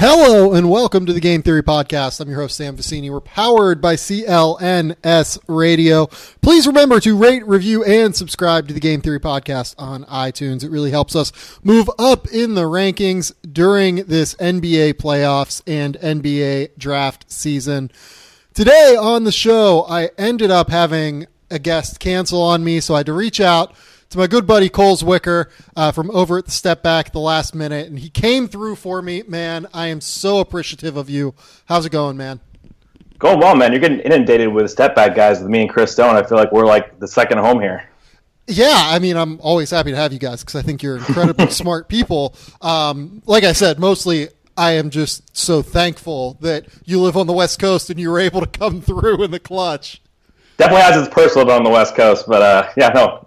Hello and welcome to the Game Theory Podcast. I'm your host, Sam Vecenie. We're powered by CLNS Radio. Please remember to rate, review, and subscribe to the Game Theory Podcast on iTunes. It really helps us move up in the rankings during this NBA playoffs and NBA draft season. Today on the show, I ended up having a guest cancel on me, so I had to reach out to my good buddy Cole Zwicker from over at the Step Back at the last minute, and he came through for me. Man, I am so appreciative of you. How's it going, man? Going well, man. You're getting inundated with Step Back guys with me and Chris Stone. I feel like we're like the second home here. Yeah, I mean, I'm always happy to have you guys because I think you're incredibly smart people. Like I said, mostly I am just so thankful that you live on the West Coast and you were able to come through in the clutch. Definitely has its perks living on the West Coast, but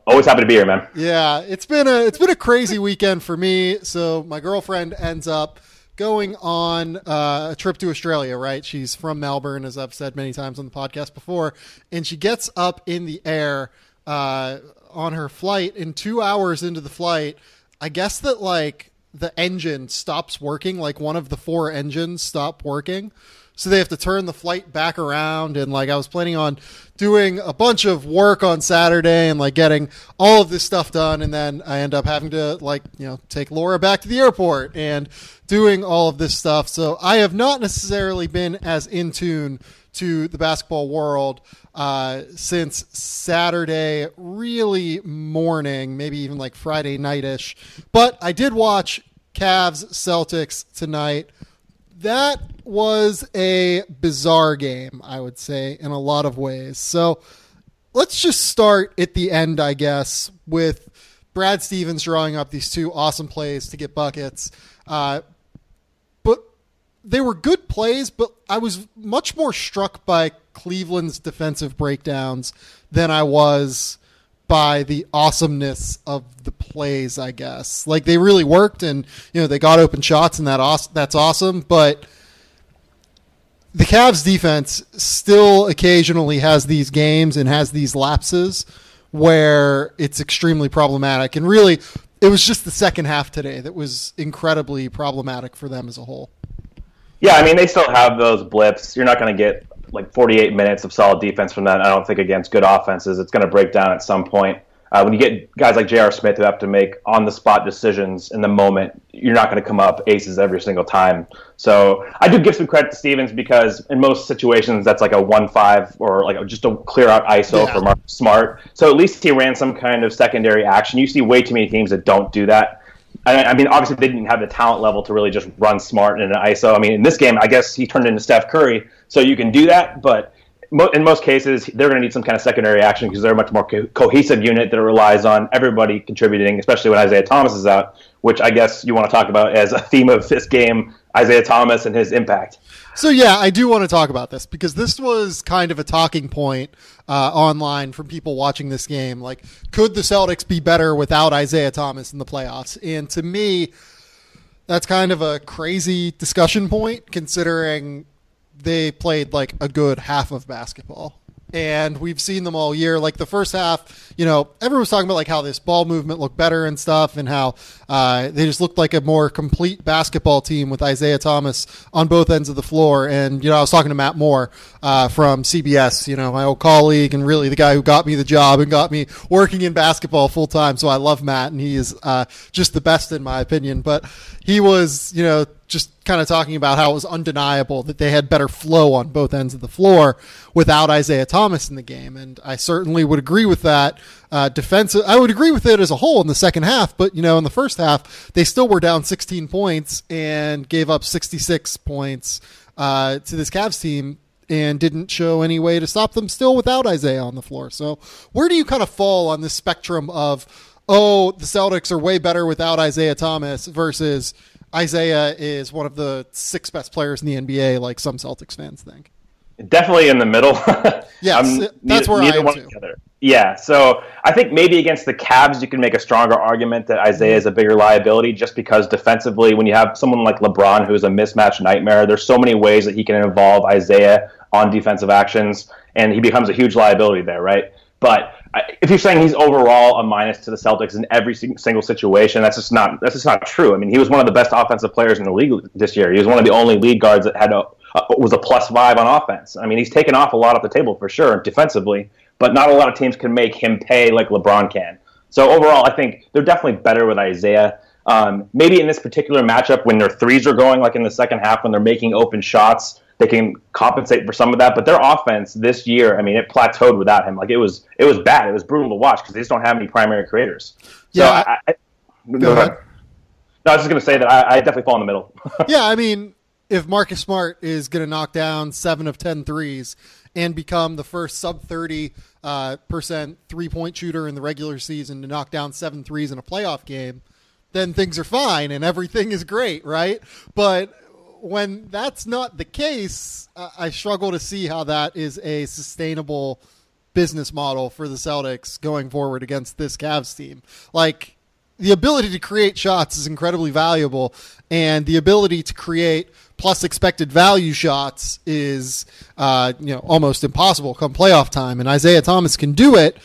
always happy to be here, man. Yeah, it's been a crazy weekend for me. So my girlfriend ends up going on a trip to Australia, right? She's from Melbourne, as I've said many times on the podcast before, and she gets up in the air on her flight, and 2 hours into the flight, I guess that like the engine stops working, like one of the four engines stopped working. So they have to turn the flight back around, and like I was planning on doing a bunch of work on Saturday and like getting all of this stuff done, and then I end up having to take Laura back to the airport and doing all of this stuff. So I have not necessarily been as in tune to the basketball world since Saturday, really morning, maybe even like Friday night-ish. But I did watch Cavs-Celtics tonight. That was a bizarre game, I would say, in a lot of ways. So let's just start at the end, I guess, with Brad Stevens drawing up these two awesome plays to get buckets. But they were good plays, but I was much more struck by Cleveland's defensive breakdowns than I was by the awesomeness of the plays, I guess. Like, they really worked, and they got open shots, and that's awesome. But the Cavs defense still occasionally has these games and has these lapses where it's extremely problematic. And really, it was just the second half today that was incredibly problematic for them as a whole. Yeah, I mean, they still have those blips. You're not going to get like 48 minutes of solid defense from that, I don't think, against good offenses. It's going to break down at some point. When you get guys like J.R. Smith who have to make on-the-spot decisions in the moment, you're not going to come up aces every single time. So I do give some credit to Stevens because in most situations that's like a 1-5 or like just a clear-out ISO for Mark Smart. So at least he ran some kind of secondary action. You see way too many teams that don't do that. I mean, obviously they didn't have the talent level to really just run Smart in an ISO. I mean, in this game, I guess he turned into Steph Curry, so you can do that. But in most cases, they're going to need some kind of secondary action because they're a much more cohesive unit that relies on everybody contributing, especially when Isaiah Thomas is out, which I guess you want to talk about as a theme of this game, Isaiah Thomas and his impact. So, yeah, I do want to talk about this because this was kind of a talking point online from people watching this game. Like, could the Celtics be better without Isaiah Thomas in the playoffs? And to me, that's kind of a crazy discussion point considering they played like a good half of basketball. And we've seen them all year. Like the first half, everyone was talking about like how this ball movement looked better and stuff and how they just looked like a more complete basketball team with Isaiah Thomas on both ends of the floor. And, I was talking to Matt Moore from CBS, my old colleague and really the guy who got me the job and got me working in basketball full time. So I love Matt and he is just the best in my opinion. But he was, just kind of talking about how it was undeniable that they had better flow on both ends of the floor without Isaiah Thomas in the game. And I certainly would agree with that. I would agree with it as a whole in the second half, but, in the first half, they still were down 16 points and gave up 66 points to this Cavs team and didn't show any way to stop them still without Isaiah on the floor. So where do you kind of fall on this spectrum of, the Celtics are way better without Isaiah Thomas versus Isaiah is one of the 6 best players in the NBA, like some Celtics fans think? Definitely in the middle. Yes, that's where I am too. Yeah, so I think maybe against the Cavs you can make a stronger argument that Isaiah is a bigger liability just because defensively when you have someone like LeBron who's a mismatch nightmare, there's so many ways that he can involve Isaiah on defensive actions, and he becomes a huge liability there, right? But if you're saying he's overall a minus to the Celtics in every single situation, that's just not true. I mean, he was one of the best offensive players in the league this year. He was one of the only league guards that was a +5 on offense. I mean, he's taken off a lot off the table for sure defensively, but not a lot of teams can make him pay like LeBron can. So overall, I think they're definitely better with Isaiah. Maybe in this particular matchup, when their threes are going, like in the second half, when they're making open shots, they can compensate for some of that. But their offense this year, I mean, it plateaued without him. Like it was bad. It was brutal to watch because they just don't have any primary creators. Yeah. So go ahead. No, I was just going to say that I definitely fall in the middle. Yeah, I mean, if Marcus Smart is going to knock down 7 of 10 threes and become the first sub-30% three-point shooter in the regular season to knock down 7 threes in a playoff game, then things are fine and everything is great, right? But when that's not the case, I struggle to see how that is a sustainable business model for the Celtics going forward against this Cavs team. Like, the ability to create shots is incredibly valuable, and the ability to create plus expected value shots is almost impossible come playoff time, and Isaiah Thomas can do it.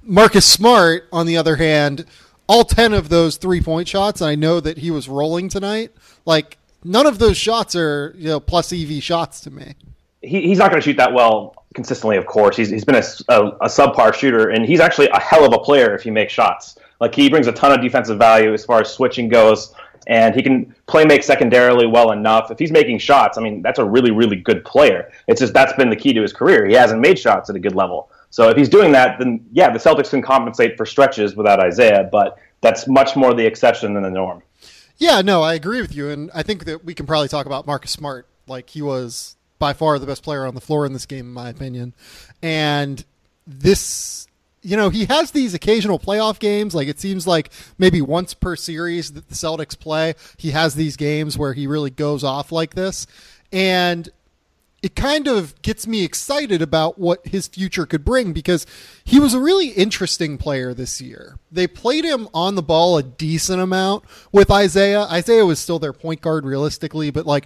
Marcus Smart, on the other hand, all 10 of those three-point shots, and I know that he was rolling tonight, like, none of those shots are plus EV shots to me. He's not going to shoot that well consistently, of course. He's been a subpar shooter, and he's actually a hell of a player if he makes shots. Like, he brings a ton of defensive value as far as switching goes, and he can make secondarily well enough. If he's making shots, I mean, that's a really, really good player. It's just that's been the key to his career. He hasn't made shots at a good level. So if he's doing that, then, yeah, the Celtics can compensate for stretches without Isaiah, but that's much more the exception than the norm. Yeah, no, I agree with you, and I think that we can probably talk about Marcus Smart. Like, he was by far the best player on the floor in this game, in my opinion. And this, he has these occasional playoff games. Like, it seems like maybe once per series that the Celtics play, he has these games where he really goes off like this. And it kind of gets me excited about what his future could bring because he was a really interesting player this year. They played him on the ball a decent amount with Isaiah. Isaiah was still their point guard realistically, but like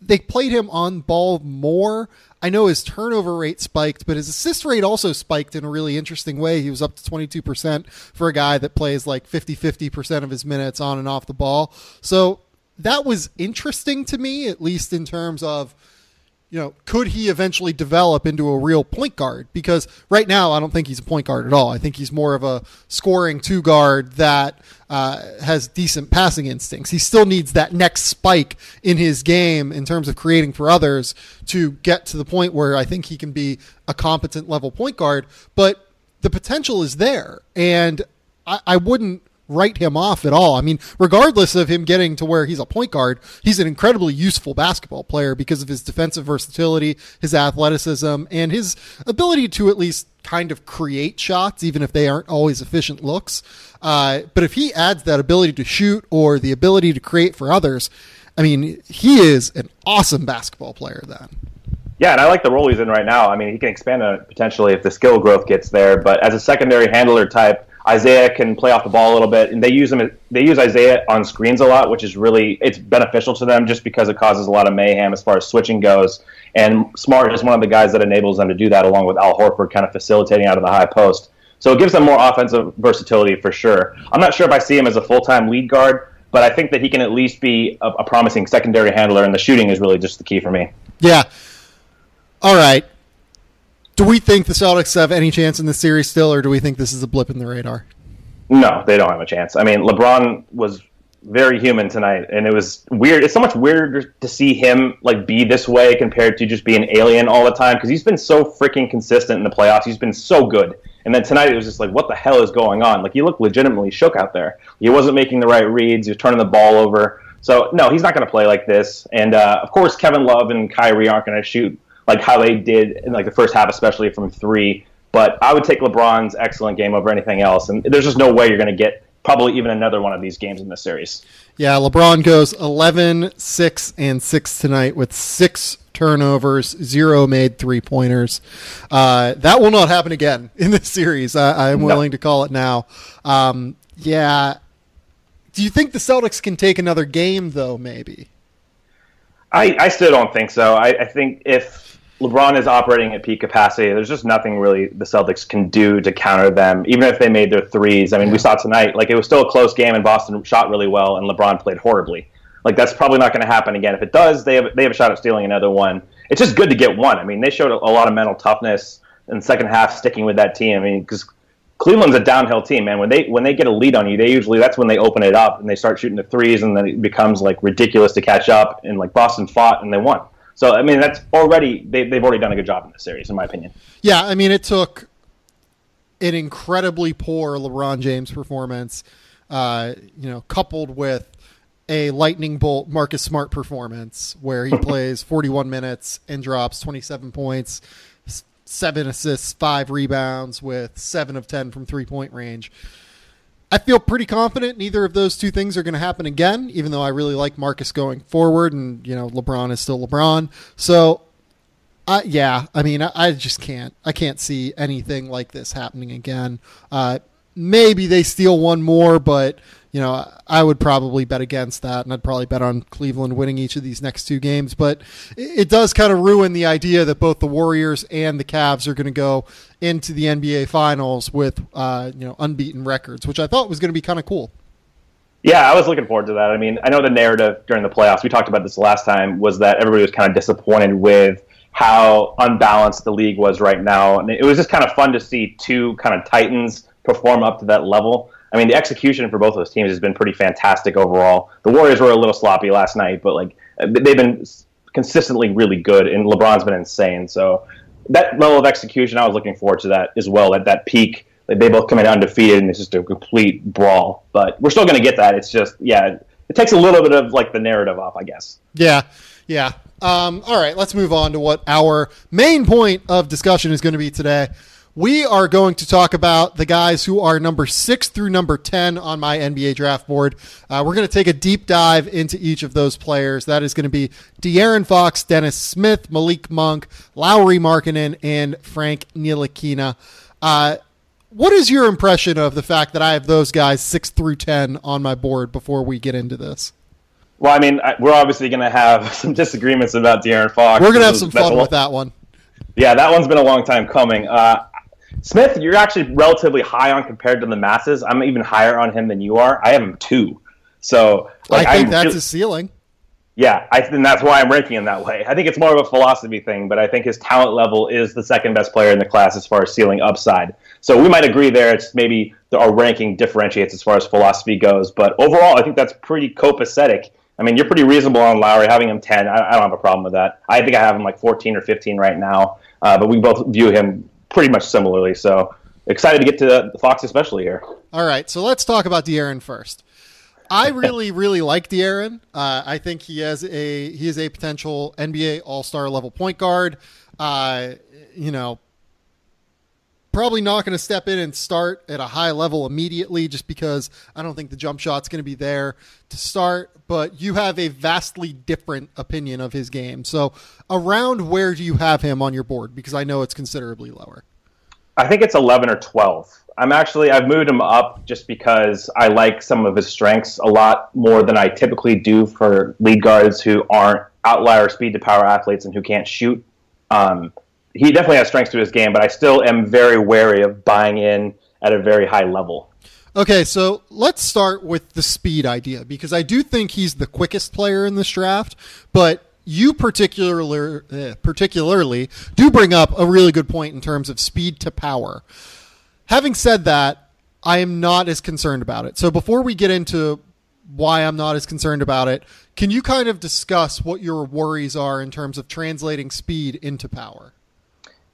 they played him on ball more. I know his turnover rate spiked, but his assist rate also spiked in a really interesting way. He was up to 22% for a guy that plays like 50% of his minutes on and off the ball. So that was interesting to me, at least in terms of, could he eventually develop into a real point guard? Because right now, I don't think he's a point guard at all. I think he's more of a scoring 2 guard that has decent passing instincts. He still needs that next spike in his game in terms of creating for others to get to the point where I think he can be a competent level point guard. But the potential is there, and I wouldn't write him off at all. I mean, regardless of him getting to where he's a point guard, he's an incredibly useful basketball player because of his defensive versatility, his athleticism, and his ability to at least kind of create shots, even if they aren't always efficient looks. But if he adds that ability to shoot or the ability to create for others, I mean, he is an awesome basketball player then. Yeah, and I like the role he's in right now. I mean, he can expand on it potentially if the skill growth gets there, but as a secondary handler type, Isaiah can play off the ball a little bit, and they use Isaiah on screens a lot, which is it's beneficial to them just because it causes a lot of mayhem as far as switching goes. And Smart is one of the guys that enables them to do that, along with Al Horford kind of facilitating out of the high post. So it gives them more offensive versatility for sure. I'm not sure if I see him as a full-time lead guard, but I think that he can at least be a promising secondary handler, and the shooting is really just the key for me. Yeah. All right. Do we think the Celtics have any chance in this series still, or do we think this is a blip in the radar? No, they don't have a chance. I mean, LeBron was very human tonight, and it was weird. It's so much weirder to see him be this way compared to just be an alien all the time, because he's been so freaking consistent in the playoffs. He's been so good. And then tonight it was just what the hell is going on? He looked legitimately shook out there. He wasn't making the right reads. He was turning the ball over. So, no, he's not going to play like this. And, of course, Kevin Love and Kyrie aren't going to shoot how they did in the first half, especially from 3. But I would take LeBron's excellent game over anything else. And there's just no way you're going to get probably even another one of these games in this series. Yeah, LeBron goes 11, 6, and 6 tonight with 6 turnovers, 0 made three-pointers. That will not happen again in this series. I'm willing to call it now. Yeah. Do you think the Celtics can take another game, though, maybe? I still don't think so. I think if LeBron is operating at peak capacity. There's just nothing really the Celtics can do to counter them, even if they made their threes. I mean, we saw tonight, like, it was still a close game, and Boston shot really well, and LeBron played horribly. Like, that's probably not going to happen again. If it does, they have a shot at stealing another one. It's just good to get one. I mean, they showed a lot of mental toughness in the second half, sticking with that team. I mean, because Cleveland's a downhill team, man. When they get a lead on you, that's when they open it up and they start shooting the threes, and then it becomes like ridiculous to catch up. And like Boston fought and they won. So I mean, that's already they've already done a good job in this series, in my opinion. Yeah, I mean, it took an incredibly poor LeBron James performance, coupled with a lightning bolt Marcus Smart performance where he plays 41 minutes and drops 27 points, 7 assists, 5 rebounds with 7 of 10 from 3-point range. I feel pretty confident neither of those two things are going to happen again, even though I really like Marcus going forward, and LeBron is still LeBron. So I just can't. I can't see anything like this happening again. Maybe they steal one more, but I would probably bet against that, and I'd probably bet on Cleveland winning each of these next 2 games. But it does kind of ruin the idea that both the Warriors and the Cavs are going to go into the NBA Finals with unbeaten records, which I thought was going to be kind of cool. Yeah, I was looking forward to that. I mean, I know the narrative during the playoffs, we talked about this last time, was that everybody was kind of disappointed with how unbalanced the league was right now. And it was just kind of fun to see 2 kind of titans perform up to that level. I mean, the execution for both of those teams has been pretty fantastic overall. The Warriors were a little sloppy last night, but like they've been consistently really good, and LeBron's been insane. So that level of execution, I was looking forward to that as well. At that peak, like, they both come in undefeated, and it's just a complete brawl. But we're still going to get that. It's just, it takes a little bit of like the narrative off, I guess. Yeah. All right, let's move on to what our main point of discussion is going to be today. We are going to talk about the guys who are number 6 through number 10 on my NBA draft board. We're going to take a deep dive into each of those players. That is going to be De'Aaron Fox, Dennis Smith, Malik Monk, Lauri Markkanen, and Frank Ntilikina. What is your impression of the fact that I have those guys 6 through 10 on my board before we get into this? Well, I mean, we're obviously going to have some disagreements about De'Aaron Fox. We're going to have some fun with that one. Yeah, that one's been a long time coming. Smith, you're actually relatively high on compared to the masses. I'm even higher on him than you are. I have him 2. So I think that's his ceiling. Yeah, and that's why I'm ranking him that way. I think it's more of a philosophy thing, but I think his talent level is the second best player in the class as far as ceiling upside. So we might agree there. It's maybe our ranking differentiates as far as philosophy goes. But overall, I think that's pretty copacetic. I mean, you're pretty reasonable on Lauri, having him 10. I don't have a problem with that. I think I have him like 14 or 15 right now, but we both view him pretty much similarly. So excited to get to the Fox especially here. All right, so let's talk about De'Aaron first. I really, really like De'Aaron. I think he is a potential NBA All-Star level point guard. Probably not going to step in and start at a high level immediately just because I don't think the jump shot's going to be there to start, but you have a vastly different opinion of his game. So around where do you have him on your board? Because I know it's considerably lower. I think it's 11 or 12. I've moved him up just because I like some of his strengths a lot more than I typically do for lead guards who aren't outlier speed to power athletes and who can't shoot. He definitely has strengths to his game, but I still am very wary of buying in at a very high level. Okay, so let's start with the speed idea, because I do think he's the quickest player in this draft, but you particularly do bring up a really good point in terms of speed to power. Having said that, I am not as concerned about it. So before we get into why I'm not as concerned about it, can you kind of discuss what your worries are in terms of translating speed into power?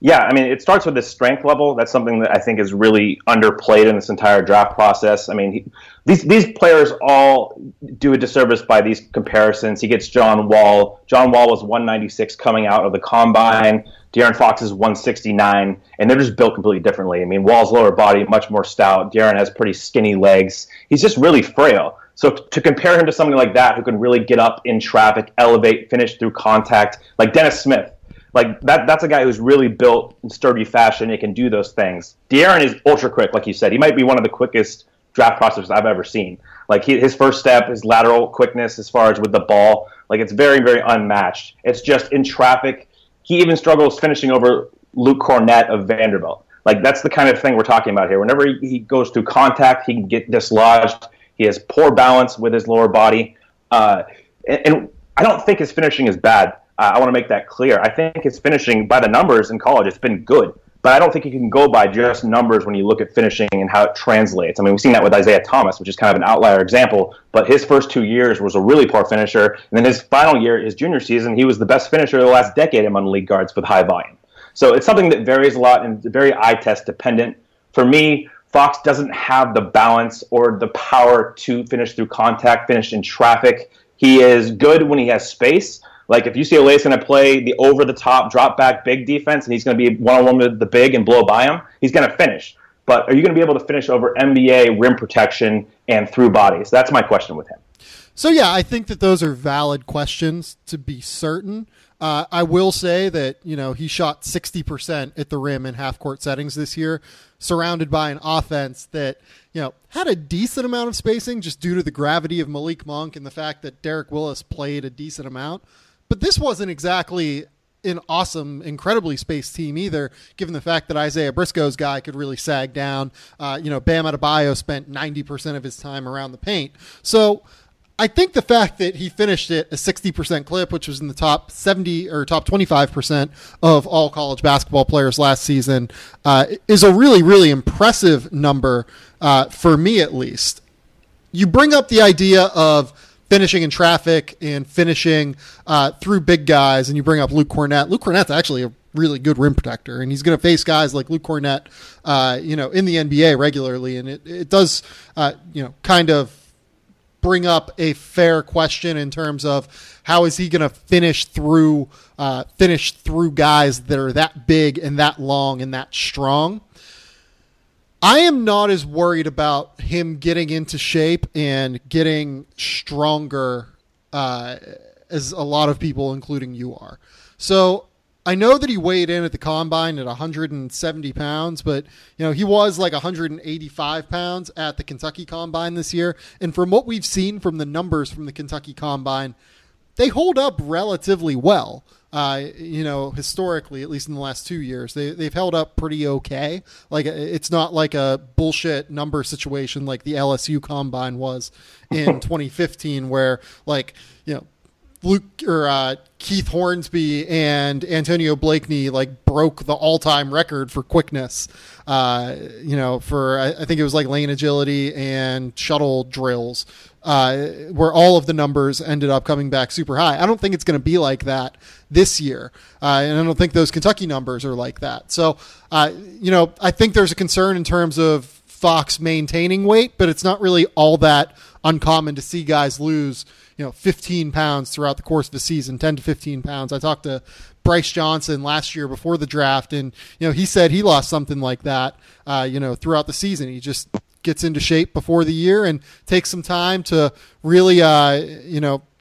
Yeah, I mean, it starts with his strength level. That's something that I think is really underplayed in this entire draft process. I mean, these players all do a disservice by these comparisons. He gets John Wall. John Wall was 196 coming out of the combine. De'Aaron Fox is 169, and they're just built completely differently. I mean, Wall's lower body, much more stout. De'Aaron has pretty skinny legs. He's just really frail. So to compare him to somebody like that who can really get up in traffic, elevate, finish through contact, like Dennis Smith, like that's a guy who's really built in sturdy fashion. He can do those things. De'Aaron is ultra quick, like you said. He might be one of the quickest draft prospects I've ever seen. Like his first step, his lateral quickness as far as with the ball, like it's very, very unmatched. It's just in traffic, he even struggles finishing over Luke Cornett of Vanderbilt. Like, that's the kind of thing we're talking about here. Whenever he goes through contact, he can get dislodged. He has poor balance with his lower body. And I don't think his finishing is bad. I want to make that clear. I think his finishing, by the numbers in college, it's been good. But I don't think you can go by just numbers when you look at finishing and how it translates. I mean, we've seen that with Isaiah Thomas, which is kind of an outlier example. But his first 2 years was a really poor finisher. And then his final year, his junior season, he was the best finisher of the last decade among league guards with high volume. So it's something that varies a lot and very eye test dependent. For me, Fox doesn't have the balance or the power to finish through contact, finish in traffic. He is good when he has space. Like, if UCLA is going to play the over-the-top, drop-back big defense, and he's going to be one-on-one with the big and blow by him, he's going to finish. But are you going to be able to finish over NBA, rim protection, and through bodies? That's my question with him. So, yeah, I think that those are valid questions to be certain. I will say that, he shot 60% at the rim in half-court settings this year, surrounded by an offense that, had a decent amount of spacing just due to the gravity of Malik Monk and the fact that Derek Willis played a decent amount. But this wasn't exactly an awesome, incredibly spaced team either, given the fact that Isaiah Briscoe's guy could really sag down. Bam Adebayo spent 90% of his time around the paint. So I think the fact that he finished at a 60% clip, which was in the top 70 or top 25% of all college basketball players last season, is a really, really impressive number for me at least. You bring up the idea of finishing in traffic and finishing through big guys, and you bring up Luke Cornett. Luke Cornett's actually a really good rim protector, and he's going to face guys like Luke Cornett, in the NBA regularly, and it does, kind of bring up a fair question in terms of how is he going to finish through guys that are that big and that long and that strong. I am not as worried about him getting into shape and getting stronger as a lot of people, including you, are. So I know that he weighed in at the combine at 170 pounds, but he was like 185 pounds at the Kentucky combine this year. And from what we've seen from the numbers from the Kentucky combine, they hold up relatively well. Historically, at least in the last 2 years, they've held up pretty okay. Like, it's not like a bullshit number situation like the LSU combine was in 2015, where Luke or Keith Hornsby and Antonio Blakeney broke the all-time record for quickness. For I think it was lane agility and shuttle drills, where all of the numbers ended up coming back super high. I don't think it's going to be like that this year, and I don't think those Kentucky numbers are like that. So, I think there's a concern in terms of Fox maintaining weight, but it's not really all that uncommon to see guys lose 15 pounds throughout the course of the season, 10 to 15 pounds. I talked to Bryce Johnson last year before the draft, and he said he lost something like that throughout the season. He just gets into shape before the year and takes some time to really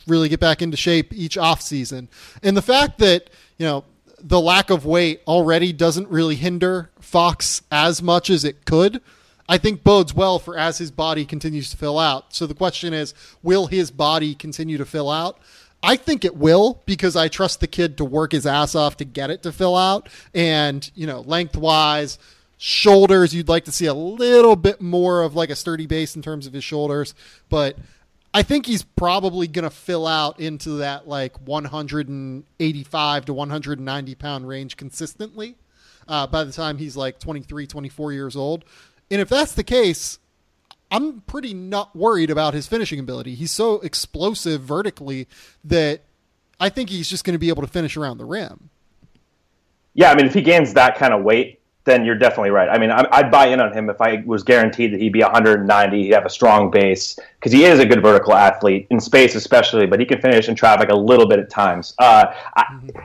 really get back into shape each off season. And the fact that the lack of weight already doesn't really hinder Fox as much as it could, I think bodes well for as his body continues to fill out. So the question is, will his body continue to fill out? I think it will, because I trust the kid to work his ass off to get it to fill out. And, lengthwise, shoulders, you'd like to see a little bit more of a sturdy base in terms of his shoulders. But I think he's probably going to fill out into that 185 to 190 pound range consistently by the time he's 23, 24 years old. And if that's the case, I'm pretty not worried about his finishing ability. He's so explosive vertically that I think he's just going to be able to finish around the rim. Yeah, I mean, if he gains that kind of weight, then you're definitely right. I mean, I'd buy in on him if I was guaranteed that he'd be 190, he'd have a strong base, because he is a good vertical athlete, in space especially, but he can finish in traffic a little bit at times.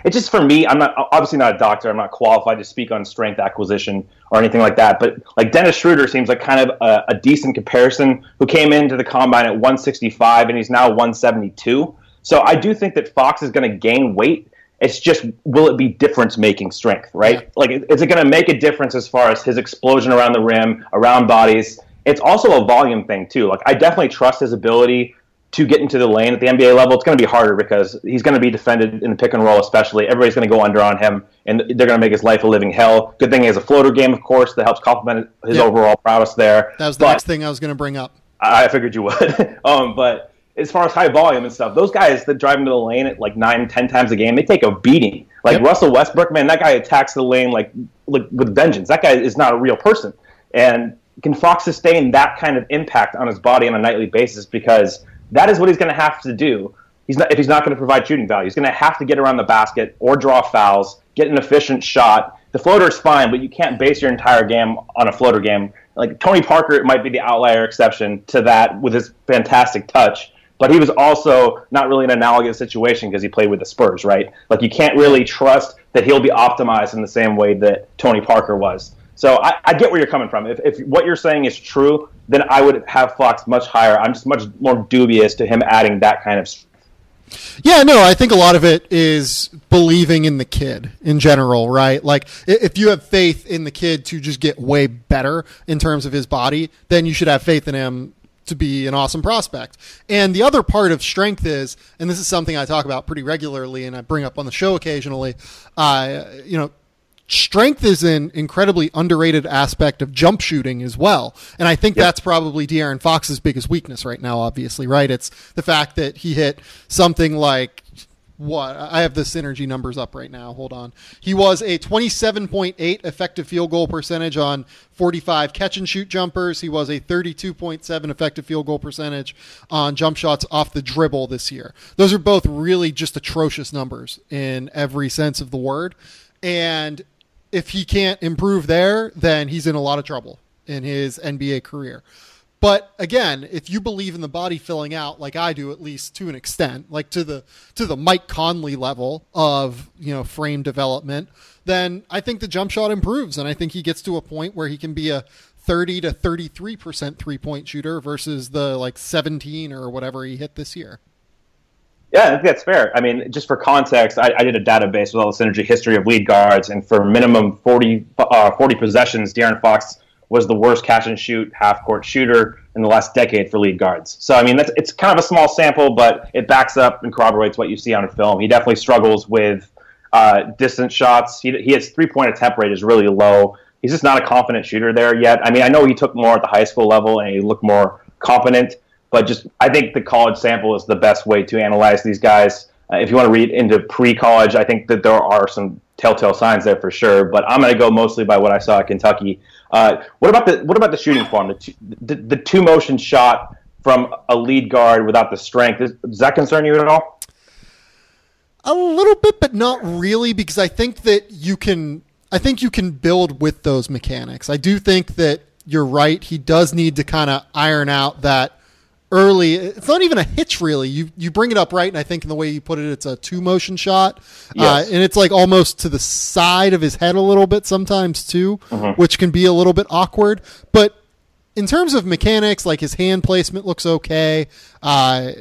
It's just, for me, I'm obviously not a doctor, I'm not qualified to speak on strength acquisition or anything like that, but Dennis Schroeder seems like kind of a decent comparison, who came into the combine at 165 and he's now 172. So I do think that Fox is going to gain weight. It's just, will it be difference-making strength, right? Is it going to make a difference as far as his explosion around the rim, around bodies? It's also a volume thing, too. I definitely trust his ability to get into the lane at the NBA level, it's going to be harder because he's going to be defended in the pick and roll especially. Everybody's going to go under on him, and they're going to make his life a living hell. Good thing he has a floater game, of course, that helps complement his overall prowess there. That was the next thing I was going to bring up. I figured you would. But as far as high volume and stuff, those guys that drive into the lane at like 9-10 times a game, they take a beating. Like Russell Westbrook, man, that guy attacks the lane like with vengeance. That guy is not a real person. And can Fox sustain that kind of impact on his body on a nightly basis? Because that is what he's going to have to do. If he's not going to provide shooting value, he's going to have to get around the basket or draw fouls, get an efficient shot. The floater is fine, but you can't base your entire game on a floater game. Like Tony Parker might be the outlier exception to that with his fantastic touch, but he was also not really an analogous situation because he played with the Spurs, right? Like you can't really trust that he'll be optimized in the same way that Tony Parker was. So I get where you're coming from. If what you're saying is true, then I would have Fox much higher. I'm just much more dubious to him adding that kind of strength. Yeah, no, I think a lot of it is believing in the kid in general, right? Like, if you have faith in the kid to just get way better in terms of his body, then you should have faith in him to be an awesome prospect. And the other part of strength is, and this is something I talk about pretty regularly and I bring up on the show occasionally, strength is an incredibly underrated aspect of jump shooting as well. And I think that's probably De'Aaron Fox's biggest weakness right now, obviously, right? It's the fact that he hit something like, what? I have the synergy numbers up right now. Hold on. He was a 27.8 effective field goal percentage on 45 catch and shoot jumpers. He was a 32.7 effective field goal percentage on jump shots off the dribble this year. Those are both really just atrocious numbers in every sense of the word. And if he can't improve there, then he's in a lot of trouble in his NBA career. But again, if you believe in the body filling out, like I do, at least to an extent, like to the Mike Conley level of, frame development, then I think the jump shot improves. And I think he gets to a point where he can be a 30 to 33% 3-point shooter versus the 17 or whatever he hit this year. Yeah, I think that's fair. I mean, just for context, I did a database with all the synergy history of lead guards, and for minimum 40 possessions, De'Aaron Fox was the worst catch and shoot half-court shooter in the last decade for lead guards. So, I mean, it's kind of a small sample, but it backs up and corroborates what you see on film. He definitely struggles with distance shots. His three-point attempt rate is really low. He's just not a confident shooter there yet. I mean, I know he took more at the high school level and he looked more competent, but I think the college sample is the best way to analyze these guys. If you want to read into pre-college, I think that there are some telltale signs there for sure. But I'm going to go mostly by what I saw at Kentucky. What about the shooting form? The two motion shot from a lead guard without the strength. Does that concern you at all? A little bit, but not really, because I think that you can build with those mechanics. I do think that you're right. He does need to kind of iron out that early. It's not even a hitch, really. You bring it up right, and I think in the way you put it, it's a two motion shot. Yes. And it's like almost to the side of his head a little bit sometimes too, which can be a little bit awkward. But in terms of mechanics, like his hand placement looks okay. I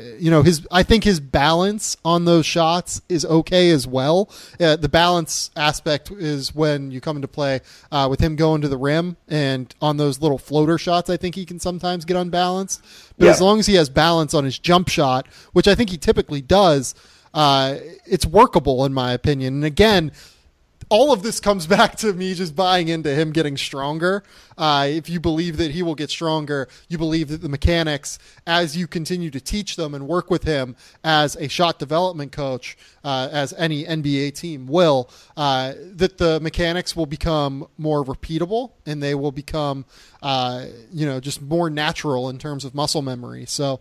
think his balance on those shots is okay as well. The balance aspect is when you come into play with him going to the rim, and on those little floater shots, I think he can sometimes get unbalanced. But as long as he has balance on his jump shot, which I think he typically does, it's workable in my opinion. And again, all of this comes back to me just buying into him getting stronger. If you believe that he will get stronger, you believe that the mechanics, as you continue to teach them and work with him as a shot development coach, as any NBA team will, that the mechanics will become more repeatable and they will become, just more natural in terms of muscle memory. So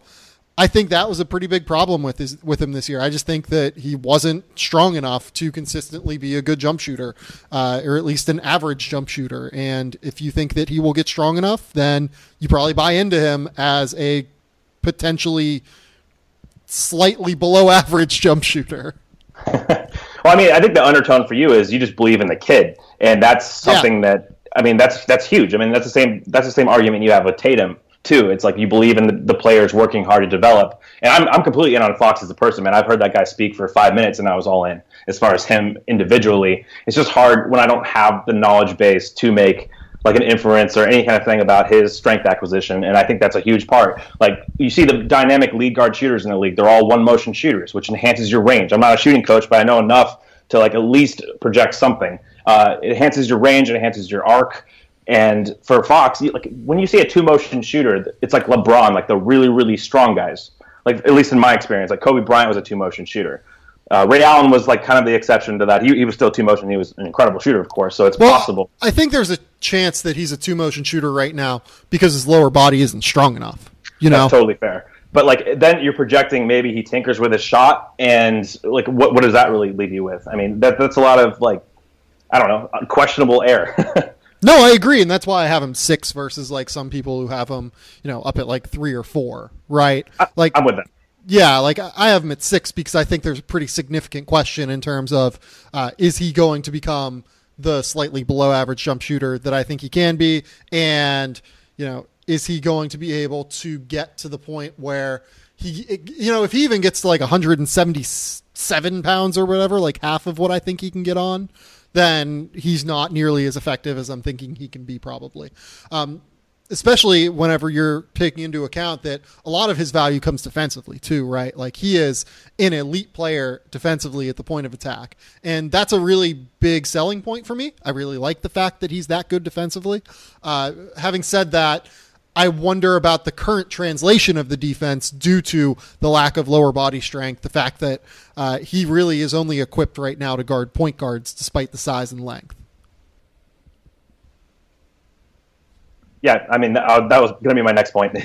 I think that was a pretty big problem with him this year. I just think that he wasn't strong enough to consistently be a good jump shooter, or at least an average jump shooter. And if you think that he will get strong enough, then you probably buy into him as a potentially slightly below average jump shooter. Well, I mean, I think the undertone for you is you just believe in the kid, and that's something that, I mean, that's huge. I mean, that's the same argument you have with Tatum too. It's like you believe in the players working hard to develop. And I'm completely in on Fox as a person, man. I've heard that guy speak for 5 minutes and I was all in as far as him individually. It's just hard when I don't have the knowledge base to make like an inference or any kind of thing about his strength acquisition, and I think that's a huge part. Like, you see the dynamic lead guard shooters in the league, they're all one motion shooters, which enhances your range. I'm not a shooting coach, but I know enough to like at least project something. It enhances your range, it enhances your arc. And for Fox, like when you see a two motion shooter, it's like LeBron, like the really, really strong guys. Like, at least in my experience, like Kobe Bryant was a two motion shooter. Ray Allen was like kind of the exception to that. He was still two motion. He was an incredible shooter, of course. So it's possible. I think there's a chance that he's a two motion shooter right now because his lower body isn't strong enough. That's totally fair. But like then you're projecting maybe he tinkers with his shot, and like what does that really leave you with? I mean that's a lot of like, I don't know, questionable air. No, I agree, and that's why I have him 6 versus like some people who have him, up at like 3 or 4, right? Like I'm with that. Yeah, like I have him at 6 because I think there's a pretty significant question in terms of is he going to become the slightly below average jump shooter that I think he can be, and is he going to be able to get to the point where he, if he even gets to like 177 pounds or whatever, like half of what I think he can get on, then he's not nearly as effective as I'm thinking he can be probably. Especially whenever you're taking into account that a lot of his value comes defensively too, right? Like he is an elite player defensively at the point of attack. And that's a really big selling point for me. I really like the fact that he's that good defensively. Having said that, I wonder about the current translation of the defense due to the lack of lower body strength, the fact that he really is only equipped right now to guard point guards despite the size and length. Yeah, I mean, that was going to be my next point.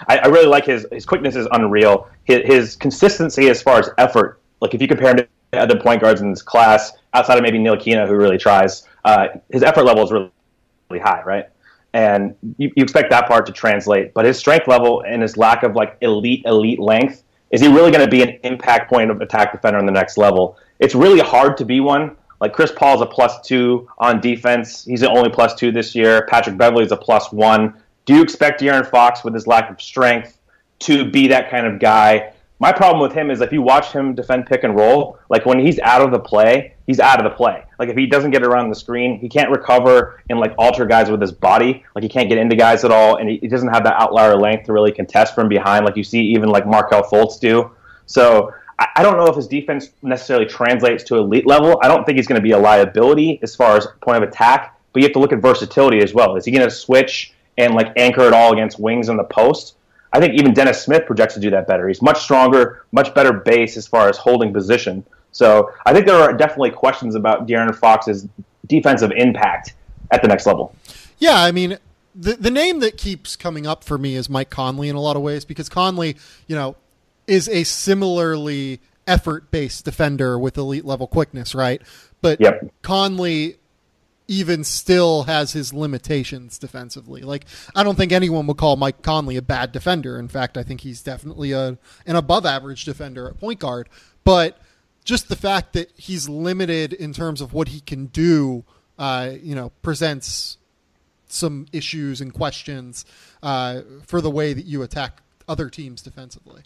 I really like his quickness is unreal. His consistency as far as effort, like if you compare him to other point guards in this class, outside of maybe Ntilikina, who really tries, his effort level is really, really high, right? And you expect that part to translate. But his strength level and his lack of like elite length, is he really going to be an impact point of attack defender on the next level? It's really hard to be one. Like Chris Paul's a +2 on defense. He's the only +2 this year. Patrick Beverley's a +1. Do you expect De'Aaron Fox, with his lack of strength, to be that kind of guy? My problem with him is if you watch him defend pick and roll, like when he's out of the play, he's out of the play. Like if he doesn't get around the screen, he can't recover and like alter guys with his body. Like he can't get into guys at all, and he doesn't have that outlier length to really contest from behind like you see even like Markelle Fultz do. So I don't know if his defense necessarily translates to elite level. I don't think he's going to be a liability as far as point of attack, but you have to look at versatility as well. Is he going to switch and like anchor it all against wings in the post? I think even Dennis Smith projects to do that better. He's much stronger, much better base as far as holding position. So I think there are definitely questions about De'Aaron Fox's defensive impact at the next level. Yeah, I mean, the name that keeps coming up for me is Mike Conley in a lot of ways, because Conley, is a similarly effort-based defender with elite-level quickness, right? But yep. Conley even still has his limitations defensively. Like, I don't think anyone would call Mike Conley a bad defender. In fact, I think he's definitely an above-average defender at point guard. But just the fact that he's limited in terms of what he can do, presents some issues and questions for the way that you attack other teams defensively.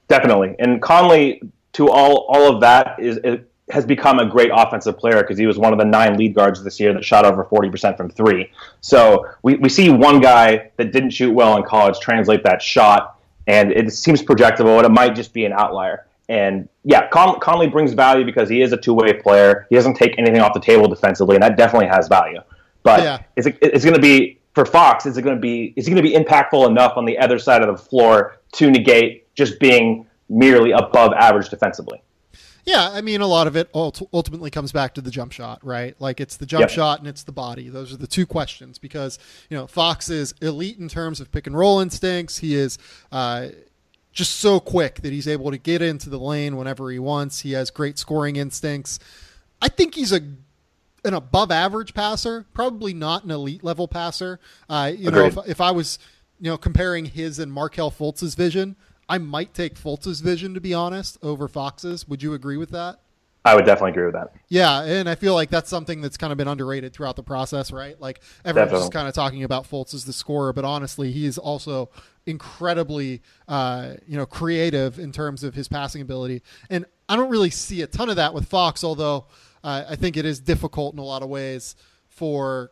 Definitely. And Conley, to all of that, has become a great offensive player because he was one of the 9 lead guards this year that shot over 40% from 3. So we see one guy that didn't shoot well in college translate that shot, and it seems projectable, and it might just be an outlier. And yeah, Conley brings value because he is a two-way player. He doesn't take anything off the table defensively, and that definitely has value. But yeah. It's going to be, for Fox, is he going to be impactful enough on the other side of the floor to negate just being merely above average defensively? Yeah, I mean, a lot of it ultimately comes back to the jump shot, right? Like, it's the jump shot and it's the body. Those are the two questions because, Fox is elite in terms of pick and roll instincts. He is just so quick that he's able to get into the lane whenever he wants. He has great scoring instincts. I think he's an above average passer, probably not an elite level passer. If I was, comparing his and Markelle Fultz's vision, I might take Fultz's vision, to be honest, over Fox's. Would you agree with that? I would definitely agree with that. Yeah, and I feel like that's something that's kind of been underrated throughout the process, right? Like, everyone's just kind of talking about Fultz as the scorer, but honestly, he is also incredibly, creative in terms of his passing ability. And I don't really see a ton of that with Fox, although I think it is difficult in a lot of ways for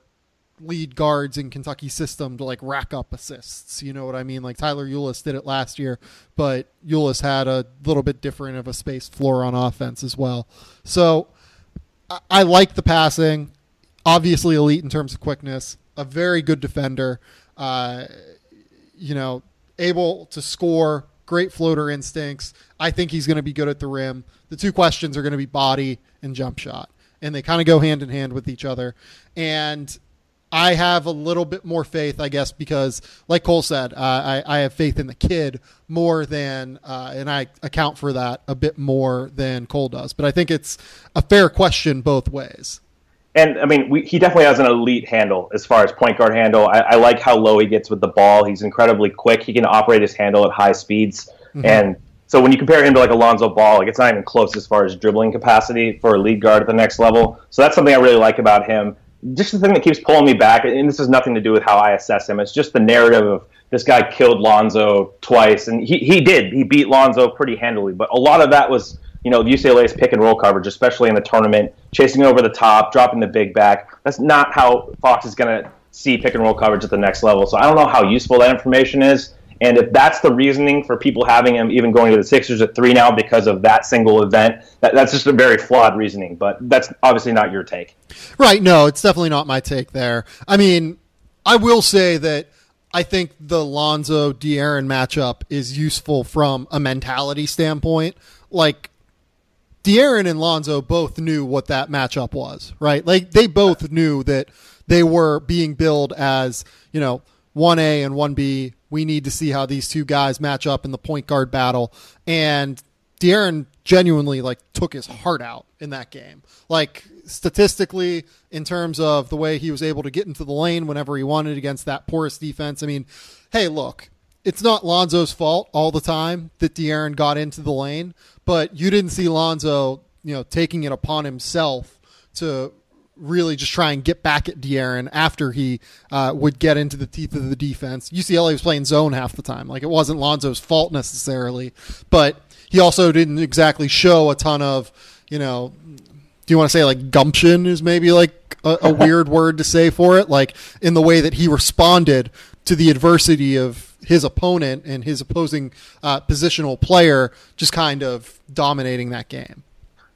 lead guards in Kentucky's system to like rack up assists. You know what I mean? Like Tyler Ulis did it last year, but Ulis had a little bit different of a spaced floor on offense as well. So I like the passing. Obviously elite in terms of quickness, a very good defender, able to score, great floater instincts. I think he's going to be good at the rim. The two questions are going to be body and jump shot, and they kind of go hand in hand with each other. And I have a little bit more faith, I guess, because like Cole said, I have faith in the kid more than, and I account for that a bit more than Cole does. But I think it's a fair question both ways. And, I mean, he definitely has an elite handle as far as point guard handle. I like how low he gets with the ball. He's incredibly quick. He can operate his handle at high speeds. Mm-hmm. And so when you compare him to, like, Alonzo Ball, like, it's not even close as far as dribbling capacity for a lead guard at the next level. So that's something I really like about him. Just the thing that keeps pulling me back, and this has nothing to do with how I assess him, it's just the narrative of this guy killed Lonzo twice. And he did. He beat Lonzo pretty handily. But a lot of that was UCLA's pick and roll coverage, especially in the tournament, chasing over the top, dropping the big back. That's not how Fox is going to see pick and roll coverage at the next level. So I don't know how useful that information is. And if that's the reasoning for people having him even going to the Sixers at 3 now because of that single event, that's just a very flawed reasoning. But that's obviously not your take. Right. No, it's definitely not my take there. I mean, I will say that I think the Lonzo-De'Aaron matchup is useful from a mentality standpoint. Like, De'Aaron and Lonzo both knew what that matchup was, right? Like, they both knew that they were being billed as, 1A and 1B. We need to see how these two guys match up in the point guard battle. And De'Aaron genuinely, took his heart out in that game. Like, statistically, in terms of the way he was able to get into the lane whenever he wanted against that porous defense. I mean, hey, look, it's not Lonzo's fault all the time that De'Aaron got into the lane, but you didn't see Lonzo, taking it upon himself to really just try and get back at De'Aaron after he would get into the teeth of the defense. UCLA was playing zone half the time. Like, it wasn't Lonzo's fault necessarily, but he also didn't exactly show a ton of, do you want to say gumption is maybe a weird word to say for it? Like, in the way that he responded to the adversity of his opponent and his opposing positional player just kind of dominating that game.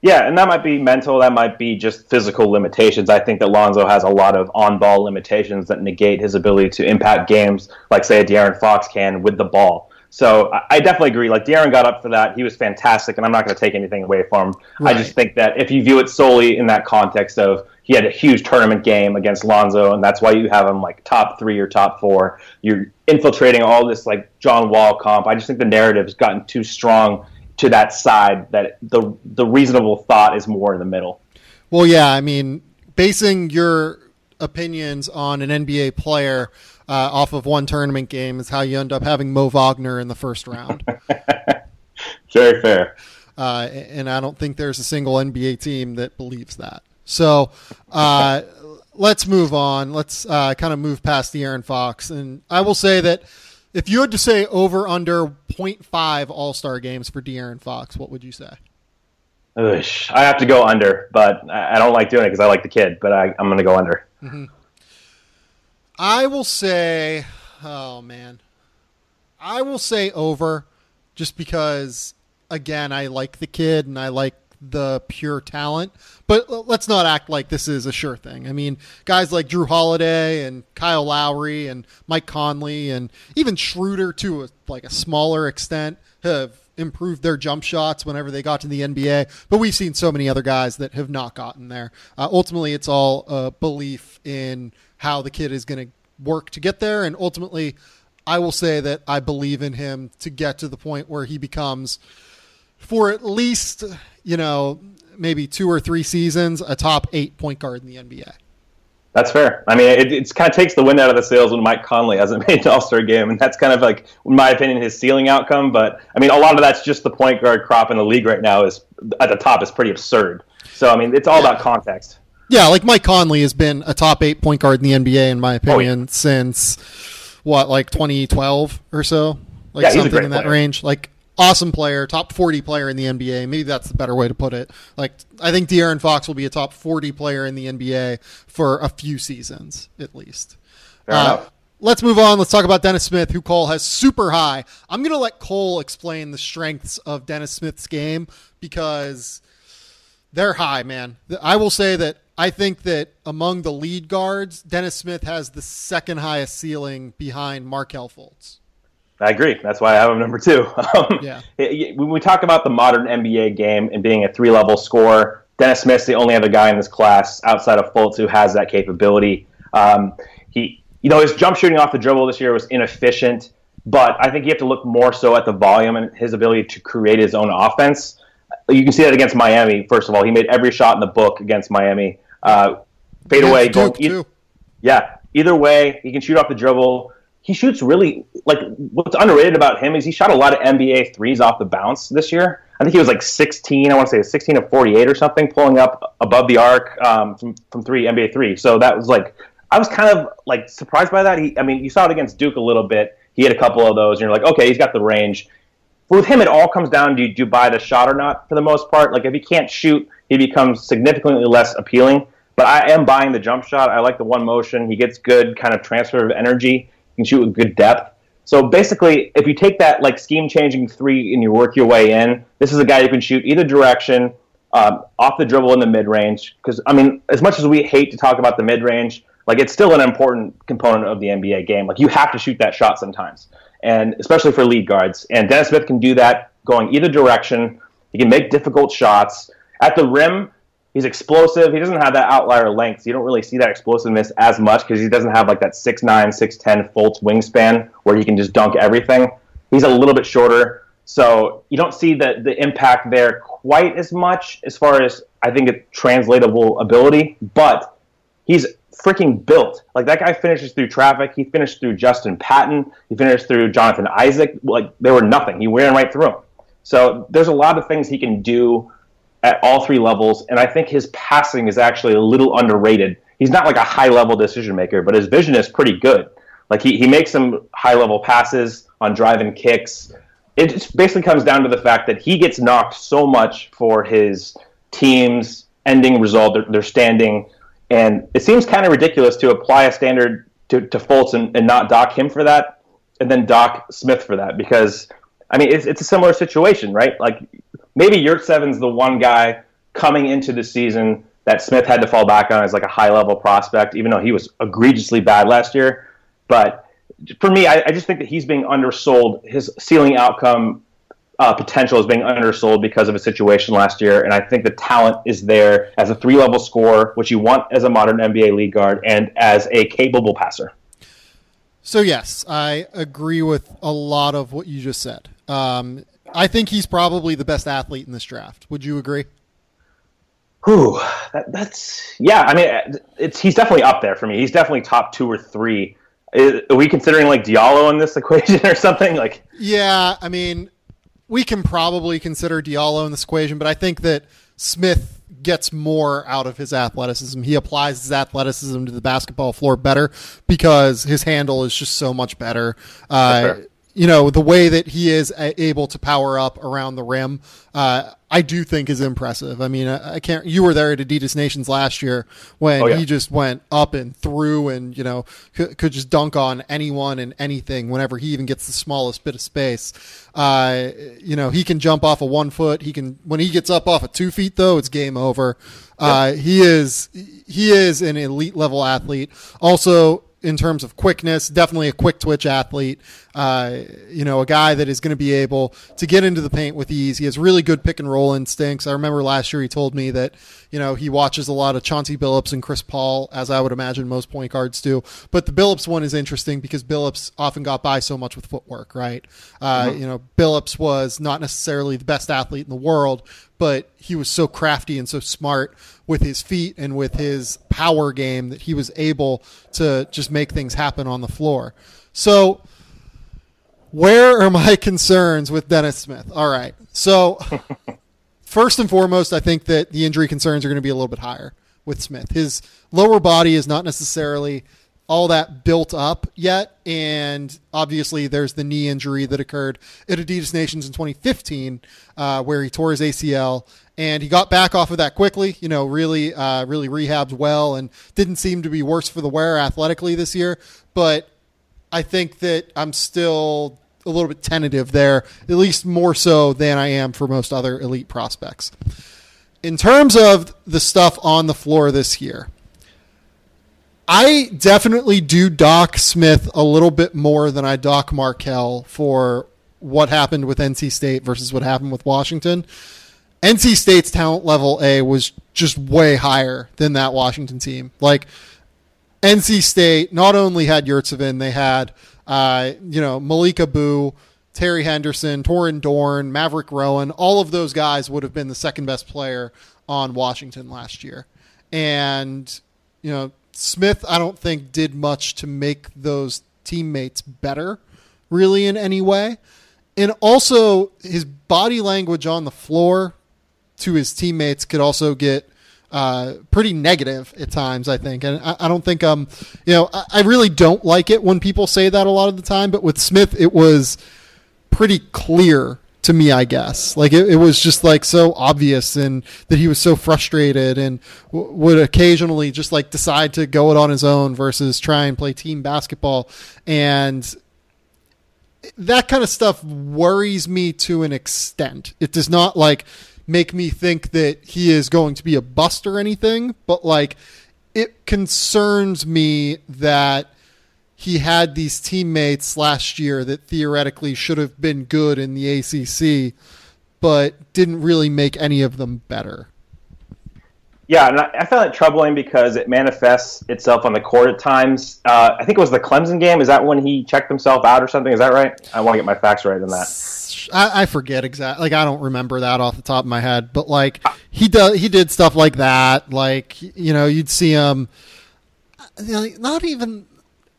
Yeah, and that might be mental. That might be just physical limitations. I think that Lonzo has a lot of on-ball limitations that negate his ability to impact games like, say, a De'Aaron Fox can with the ball. So I definitely agree. Like, De'Aaron got up for that. He was fantastic, and I'm not going to take anything away from him. Right. I just think that if you view it solely in that context of he had a huge tournament game against Lonzo, and that's why you have him top 3 or top 4, you're infiltrating all this John Wall comp. I just think the narrative has gotten too strong to that side that the reasonable thought is more in the middle. Well, yeah, I mean, basing your opinions on an NBA player off of one tournament game is how you end up having Mo Wagner in the first round. Very fair. And I don't think there's a single NBA team that believes that. So let's move on. Let's kind of move past De'Aaron Fox. And I will say that if you had to say over under 0.5 All-Star games for De'Aaron Fox, what would you say? I have to go under, but I don't like doing it because I like the kid, but I'm going to go under. Mm-hmm. I will say, I will say over just because, again, I like the kid and I like the pure talent, but let's not act like this is a sure thing. I mean, guys like Drew Holiday and Kyle Lowry and Mike Conley and even Schroeder to a smaller extent have improved their jump shots whenever they got to the NBA, but we've seen so many other guys that have not gotten there. Ultimately, it's all a belief in how the kid is going to work to get there, and ultimately, I will say that I believe in him to get to the point where he becomes, for at least, maybe 2 or 3 seasons, a top 8 point guard in the NBA. That's fair. I mean, it kind of takes the wind out of the sails when Mike Conley hasn't made an All-Star game, and that's kind of in my opinion, his ceiling outcome. But, I mean, a lot of that's just the point guard crop in the league right now is at the top is pretty absurd. So, I mean, it's all about context. Yeah, Mike Conley has been a top 8 point guard in the NBA, in my opinion, since, 2012 or so? Yeah, something in that range. awesome player, top 40 player in the NBA. Maybe that's the better way to put it. Like, I think De'Aaron Fox will be a top 40 player in the NBA for a few seasons, at least. Fair enough. Let's move on. Let's talk about Dennis Smith, who Cole has super high. I'm going to let Cole explain the strengths of Dennis Smith's game because they're high, man. I will say that I think that among the lead guards, Dennis Smith has the second highest ceiling behind Markelle Fultz. I agree. That's why I have him number 2. Yeah. When we talk about the modern NBA game and being a 3-level scorer, Dennis Smith's the only other guy in this class outside of Fultz who has that capability. His jump shooting off the dribble this year was inefficient, but I think you have to look more so at the volume and his ability to create his own offense. You can see that against Miami. First of all, he made every shot in the book against Miami. Fade away. Either way, he can shoot off the dribble. He shoots really, like, what's underrated about him is he shot a lot of NBA threes off the bounce this year. I think he was like 16, I want to say 16 of 48 or something, pulling up above the arc from NBA 3. So that was like, I was kind of like surprised by that. You saw it against Duke a little bit. He had a couple of those, and you're like, okay, he's got the range. But with him, it all comes down to do you buy the shot or not for the most part. Like, if he can't shoot, he becomes significantly less appealing. But I am buying the jump shot. I like the one motion. He gets good kind of transfer of energy. He can shoot with good depth. So basically, if you take that like scheme-changing 3 and you work your way in, this is a guy who can shoot either direction, off the dribble in the mid-range. Because, as much as we hate to talk about the mid-range, like, it's still an important component of the NBA game. Like, you have to shoot that shot sometimes, and especially for lead guards. And Dennis Smith can do that going either direction. He can make difficult shots. At the rim, he's explosive. He doesn't have that outlier length. So you don't really see that explosiveness as much because he doesn't have like that 6'9", 6'10" Fultz wingspan where he can just dunk everything. He's a little bit shorter. So you don't see the impact there quite as much as far as, I think, it's translatable ability. But he's freaking built. Like, that guy finishes through traffic. He finished through Justin Patton. He finished through Jonathan Isaac. Like, they were nothing. He ran right through them. So there's a lot of things he can do at all 3 levels, and I think his passing is actually a little underrated. He's not like a high-level decision maker, but his vision is pretty good. Like, he makes some high-level passes on drive-in kicks. It just basically comes down to the fact that he gets knocked so much for his team's ending result, their standing. And it seems kind of ridiculous to apply a standard to Fultz and not dock him for that, and then dock Smith for that, because, it's a similar situation, right? Like, maybe Yurtseven's the one guy coming into the season that Smith had to fall back on as like a high-level prospect, even though he was egregiously bad last year. But for me, I just think that he's being undersold. His ceiling outcome potential is being undersold because of a situation last year, and I think the talent is there as a 3-level scorer, which you want as a modern NBA league guard, and as a capable passer. So yes, I agree with a lot of what you just said. I think he's probably the best athlete in this draft. Would you agree? He's definitely up there for me. He's definitely top 2 or 3. Are we considering like Diallo in this equation or something? Like, yeah, we can probably consider Diallo in this equation, but I think that Smith gets more out of his athleticism. He applies his athleticism to the basketball floor better because his handle is just so much better. The way that he is able to power up around the rim, I do think is impressive. I can't. You were there at Adidas Nations last year when he just went up and through, and could just dunk on anyone and anything whenever he even gets the smallest bit of space. He can jump off of 1 foot. When he gets up off of 2 feet, though, it's game over. He is an elite level athlete. Also, in terms of quickness, definitely a quick twitch athlete. A guy that is going to be able to get into the paint with ease. He has really good pick and roll instincts. I remember last year he told me that, he watches a lot of Chauncey Billups and Chris Paul, as I would imagine most point guards do. But the Billups one is interesting because Billups often got by so much with footwork, right? Billups was not necessarily the best athlete in the world, but he was so crafty and so smart with his feet and with his power game that he was able to just make things happen on the floor. So where are my concerns with Dennis Smith? All right. So first and foremost, I think that the injury concerns are going to be a little bit higher with Smith. His lower body is not necessarily all that built up yet. And obviously there's the knee injury that occurred at Adidas Nations in 2015, where he tore his ACL, and he got back off of that quickly, really rehabbed well and didn't seem to be worse for the wear athletically this year. But I think that I'm still a little bit tentative there, at least more so than I am for most other elite prospects. In terms of the stuff on the floor this year, I definitely do dock Smith a little bit more than I dock Markelle for what happened with NC State versus what happened with Washington. NC State's talent level A was just way higher than that Washington team. Like, NC State not only had Yurtseven, they had Malika Boo, Terry Henderson, Torin Dorn, Maverick Rowan. All of those guys would have been the second best player on Washington last year. And, Smith, I don't think, did much to make those teammates better, really, in any way. And also, his body language on the floor to his teammates could also get pretty negative at times, I think. And I don't think, I really don't like it when people say that a lot of the time. But with Smith, it was pretty clear to me, I guess. Like, it was just like so obvious, and that he was so frustrated and would occasionally just like decide to go it on his own versus try and play team basketball. And that kind of stuff worries me to an extent. It does not like make me think that he is going to be a bust or anything, but like, it concerns me that he had these teammates last year that theoretically should have been good in the ACC, but didn't really make any of them better. Yeah, and I found it troubling because it manifests itself on the court at times. I think it was the Clemson game. Is that when he checked himself out or something? Is that right? I want to get my facts right on that. I forget exactly. Like, I don't remember that off the top of my head. But like, he did stuff like that. Like, you'd see him. Not even.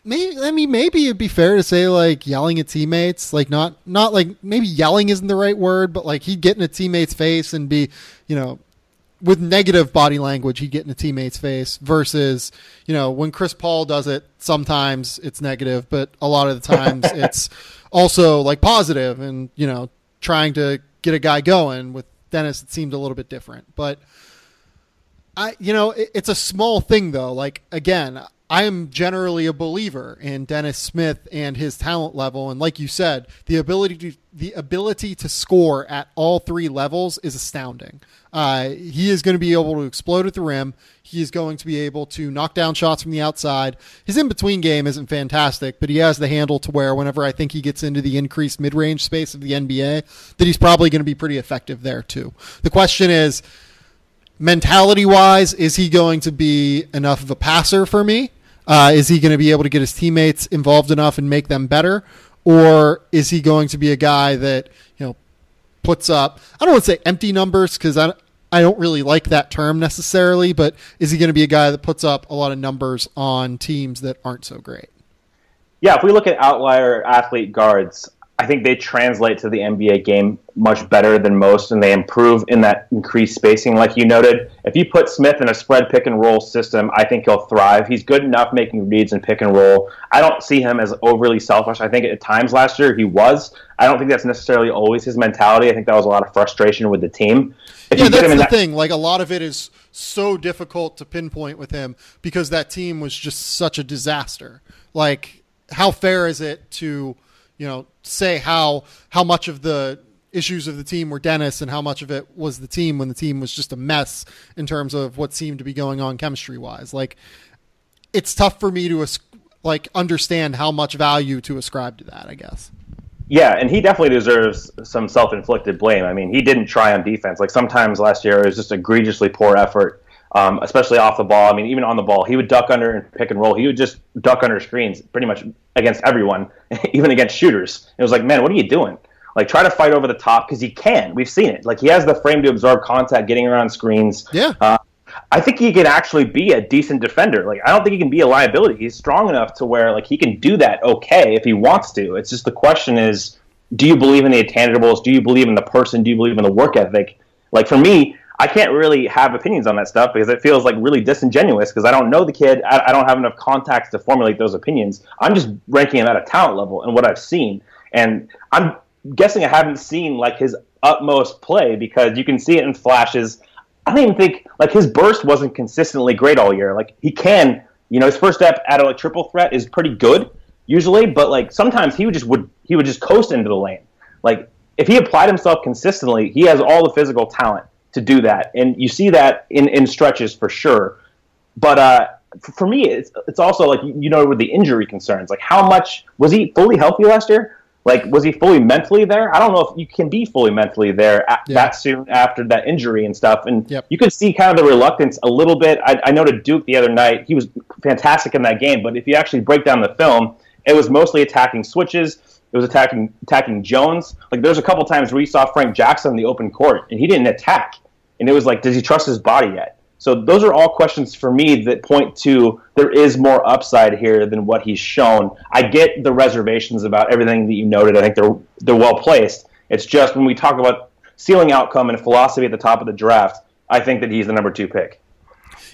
Maybe it'd be fair to say like yelling at teammates. Like, not like, maybe yelling isn't the right word, but like he'd get in a teammate's face and be, with negative body language, he'd get in a teammate's face versus, when Chris Paul does it, sometimes it's negative, but a lot of the times it's also like positive and, trying to get a guy going. With Dennis, it seemed a little bit different, but it's a small thing though. Like, again, I am generally a believer in Dennis Smith and his talent level. And like you said, the ability to score at all three levels is astounding. He is going to be able to explode at the rim. He is going to be able to knock down shots from the outside. His in-between game isn't fantastic, but he has the handle to where whenever I think he gets into the increased mid-range space of the NBA, that he's probably going to be pretty effective there too. The question is, mentality-wise, is he going to be enough of a passer for me? Is he going to be able to get his teammates involved enough and make them better? Or is he going to be a guy that, puts up, I don't want to say empty numbers because I don't really like that term necessarily, but is he going to be a guy that puts up a lot of numbers on teams that aren't so great? Yeah, if we look at outlier athlete guards, I think they translate to the NBA game much better than most, and they improve in that increased spacing, like you noted. If you put Smith in a spread pick and roll system, I think he'll thrive. He's good enough making reads and pick and roll. I don't see him as overly selfish. I think at times last year he was. I don't think that's necessarily always his mentality. I think that was a lot of frustration with the team. Yeah, that's the thing. Like, a lot of it is so difficult to pinpoint with him because that team was just such a disaster. Like, how fair is it to say how much of the issues of the team were Dennis and how much of it was the team when the team was just a mess in terms of what seemed to be going on chemistry-wise. Like, it's tough for me to understand how much value to ascribe to that, I guess. Yeah, and he definitely deserves some self-inflicted blame. I mean, he didn't try on defense. Like, sometimes last year it was just egregiously poor effort, especially off the ball. I mean, even on the ball, he would duck under and pick and roll. He would just duck under screens pretty much against everyone, even against shooters. It was like, man, what are you doing? Like, try to fight over the top because he can. We've seen it. Like, he has the frame to absorb contact, getting around screens. Yeah. I think he can actually be a decent defender. Like, I don't think he can be a liability. He's strong enough to where, like, he can do that okay if he wants to. It's just the question is, do you believe in the intangibles? Do you believe in the person? Do you believe in the work ethic? Like, for me, I can't really have opinions on that stuff because it feels like really disingenuous because I don't know the kid. I don't have enough contacts to formulate those opinions. I'm just ranking him at a talent level and what I've seen. And I'm guessing I haven't seen like his utmost play because you can see it in flashes. I don't even think like his burst wasn't consistently great all year. Like he can, his first step at a like, triple threat is pretty good usually, but like sometimes he would just coast into the lane. Like if he applied himself consistently, he has all the physical talent to do that, and you see that in stretches for sure. But for me, it's also like with the injury concerns, like how much was he fully healthy last year? Like was he fully mentally there? I don't know if you can be fully mentally there that soon after that injury and stuff. And you could see kind of the reluctance a little bit. I noted Duke the other night; he was fantastic in that game. But if you actually break down the film, it was mostly attacking switches. It was attacking Jones. Like there's a couple times where you saw Frank Jackson in the open court and he didn't attack. And it was like, does he trust his body yet? So those are all questions for me that point to there is more upside here than what he's shown. I get the reservations about everything that you noted. I think they're well placed. It's just when we talk about ceiling outcome and philosophy at the top of the draft, I think that he's the number 2 pick.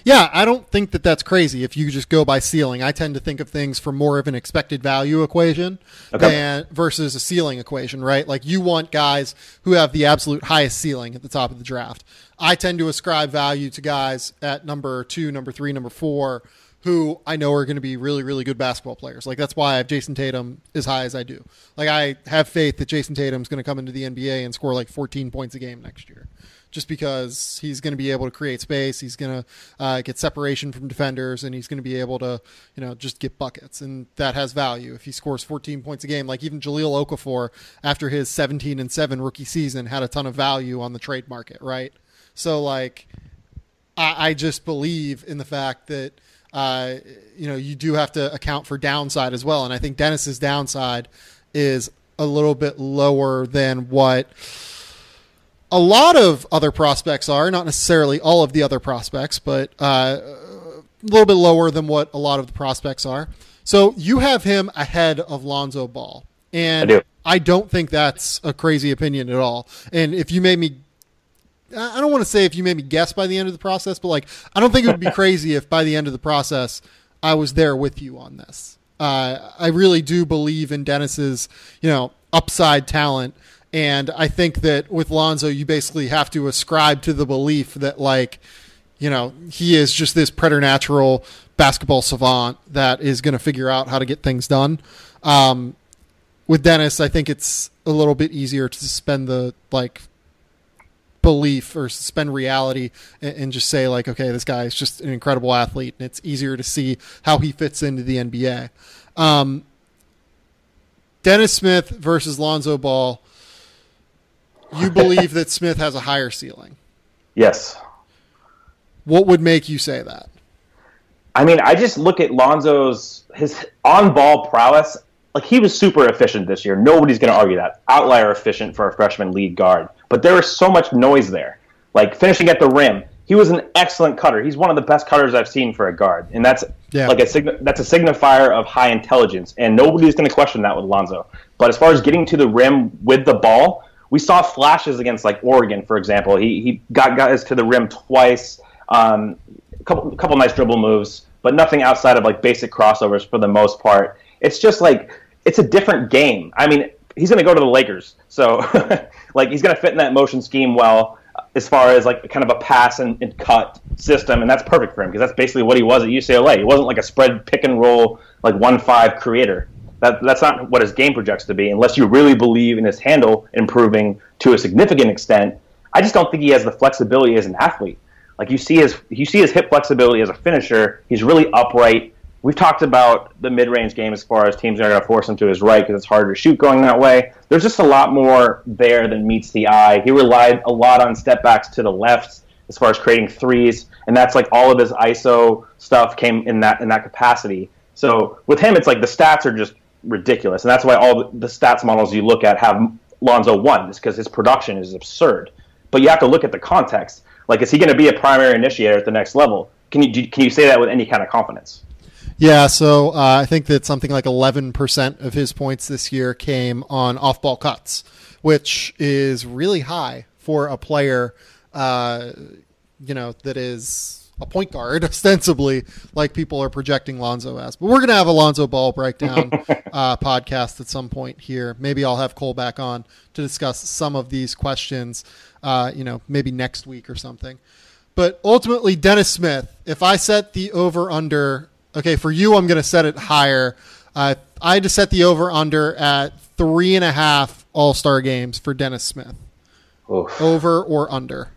Yeah, I don't think that that's crazy if you just go by ceiling. I tend to think of things from more of an expected value equation versus a ceiling equation, right? Like you want guys who have the absolute highest ceiling at the top of the draft. I tend to ascribe value to guys at number 2, number 3, number 4, who I know are going to be really, really good basketball players. Like that's why I have Jason Tatum as high as I do. Like I have faith that Jason Tatum's going to come into the NBA and score like 14 points a game next year. Just because he's going to be able to create space, he's going to get separation from defenders, and he's going to be able to, just get buckets, and that has value. If he scores 14 points a game, like even Jahlil Okafor after his 17-7 rookie season had a ton of value on the trade market, right? So, like, I just believe in the fact that you do have to account for downside as well, and I think Dennis's downside is a little bit lower than what a lot of other prospects are, not necessarily all of the other prospects, but a little bit lower than what a lot of the prospects are. So you have him ahead of Lonzo Ball. And I don't think that's a crazy opinion at all. And if you made me, I don't want to say if you made me guess by the end of the process, but like, I don't think it would be crazy if by the end of the process, I was there with you on this. I really do believe in Dennis's, upside talent. And I think that with Lonzo, you basically have to ascribe to the belief that, like, he is just this preternatural basketball savant that is going to figure out how to get things done. With Dennis, I think it's a little bit easier to suspend the, like, belief or suspend reality and just say, like, okay, this guy is just an incredible athlete, and it's easier to see how he fits into the NBA. Dennis Smith versus Lonzo Ball. You believe that Smith has a higher ceiling? Yes. What would make you say that? I mean, I just look at his on-ball prowess. Like, he was super efficient this year. Nobody's going to argue that. Outlier efficient for a freshman lead guard. But there was so much noise there. Like, finishing at the rim. He was an excellent cutter. He's one of the best cutters I've seen for a guard. And that's like that's a signifier of high intelligence. And nobody's going to question that with Lonzo. But as far as getting to the rim with the ball, we saw flashes against, like, Oregon, for example. He got guys to the rim twice, a couple nice dribble moves, but nothing outside of, like, basic crossovers for the most part. It's just, like, it's a different game. I mean, he's going to go to the Lakers. So, like, he's going to fit in that motion scheme well as far as, like, kind of a pass and cut system, and that's perfect for him because that's basically what he was at UCLA. He wasn't, like, a spread pick-and-roll, like, 1-5 creator. That's not what his game projects to be, unless you really believe in his handle improving to a significant extent. I just don't think he has the flexibility as an athlete. Like you see his hip flexibility as a finisher. He's really upright. We've talked about the mid-range game as far as teams are going to force him to his right because it's harder to shoot going that way. There's just a lot more there than meets the eye. He relied a lot on step backs to the left as far as creating threes, and that's like all of his ISO stuff came in that capacity. So with him, it's like the stats are just ridiculous, and that's why all the stats models you look at have Lonzo 1, is because his production is absurd. But you have to look at the context. Like, is he going to be a primary initiator at the next level? Can you say that with any kind of confidence? Yeah, so I think that something like 11% of his points this year came on off-ball cuts, which is really high for a player that is a point guard, ostensibly, like people are projecting Lonzo as. But we're going to have a Lonzo Ball breakdown podcast at some point here. Maybe I'll have Cole back on to discuss some of these questions, maybe next week or something. But ultimately, Dennis Smith, if I set the over-under, okay, for you, I'm going to set it higher. I had to set the over-under at 3.5 All-Star games for Dennis Smith. Oof. Over or under?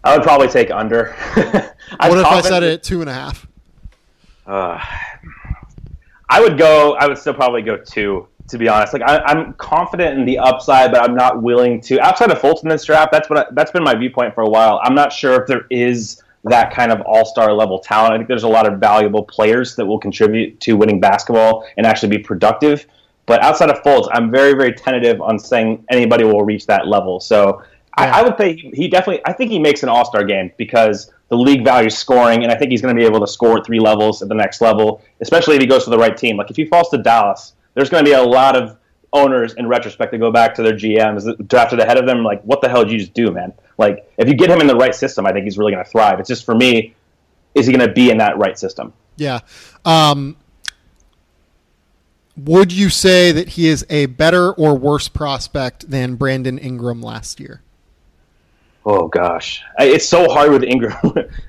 I would probably take under. What if I set it at 2.5? I would still probably go 2, to be honest. Like I'm confident in the upside, but I'm not willing to. Outside of Fultz in this draft, that's been my viewpoint for a while. I'm not sure if there is that kind of all-star level talent. I think there's a lot of valuable players that will contribute to winning basketball and actually be productive. But outside of Fultz, I'm very, very tentative on saying anybody will reach that level. So I would say I think he makes an all-star game because the league values scoring, and I think he's going to be able to score at 3 levels at the next level, especially if he goes to the right team. Like if he falls to Dallas, there's going to be a lot of owners in retrospect to go back to their GMs that drafted ahead of them, like, what the hell did you just do, man? Like, if you get him in the right system, I think he's really going to thrive. It's just, for me, is he going to be in that right system? Yeah. Would you say that he is a better or worse prospect than Brandon Ingram last year? Oh, gosh. It's so hard with Ingram,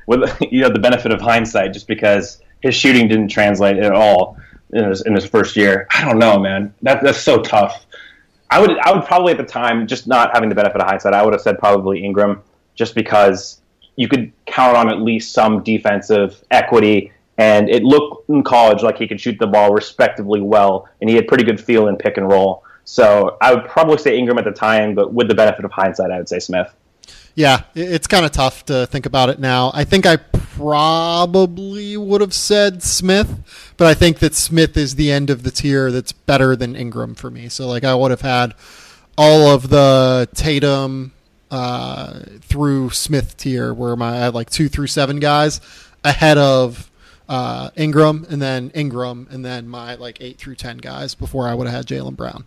with the benefit of hindsight, just because his shooting didn't translate at all in his first year. I don't know, man. That's so tough. I would probably at the time, just not having the benefit of hindsight, I would have said probably Ingram, just because you could count on at least some defensive equity, and it looked in college like he could shoot the ball respectively well, and he had pretty good feel in pick and roll. So I would probably say Ingram at the time, but with the benefit of hindsight, I would say Smith. Yeah, it's kind of tough to think about it now. I think I probably would have said Smith, but I think that Smith is the end of the tier that's better than Ingram for me. So, like, I would have had all of the Tatum through Smith tier, where I had like 2 through 7 guys ahead of Ingram, and then my like 8 through 10 guys before I would have had Jaylen Brown.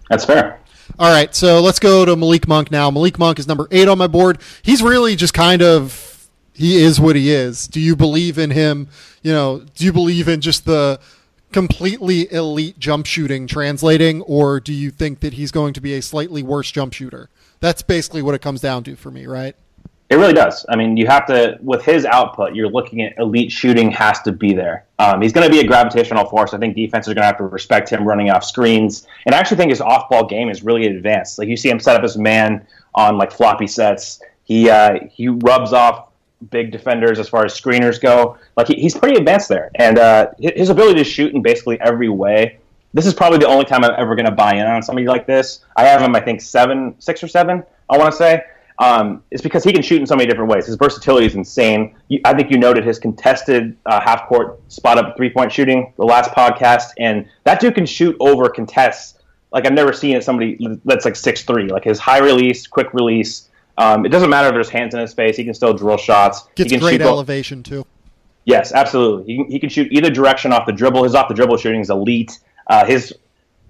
That's fair. All right, so let's go to Malik Monk now. Malik Monk is number 8 on my board. He's really just he is what he is. Do you believe in him? Do you believe in just the completely elite jump shooting translating, or do you think that he's going to be a slightly worse jump shooter? That's basically what it comes down to for me, right? It really does. I mean, you have to, with his output, you're looking at elite shooting has to be there. He's going to be a gravitational force. I think defenses are going to have to respect him running off screens. And I actually think his off-ball game is really advanced. Like, you see him set up his man on, like, floppy sets. He rubs off big defenders as far as screeners go. Like, he's pretty advanced there. And his ability to shoot in basically every way, this is probably the only time I'm ever going to buy in on somebody like this. I have him, I think, 6 or 7, I want to say. It's because he can shoot in so many different ways. His versatility is insane. I think you noted his contested half-court spot-up three-point shooting the last podcast, and that dude can shoot over contests like I've never seen somebody that's like 6'3". Like, his high release, quick release. It doesn't matter if there's hands in his face. He can still drill shots. Gets he can great elevation, too. Yes, absolutely. He can shoot either direction off the dribble. His off-the-dribble shooting is elite. His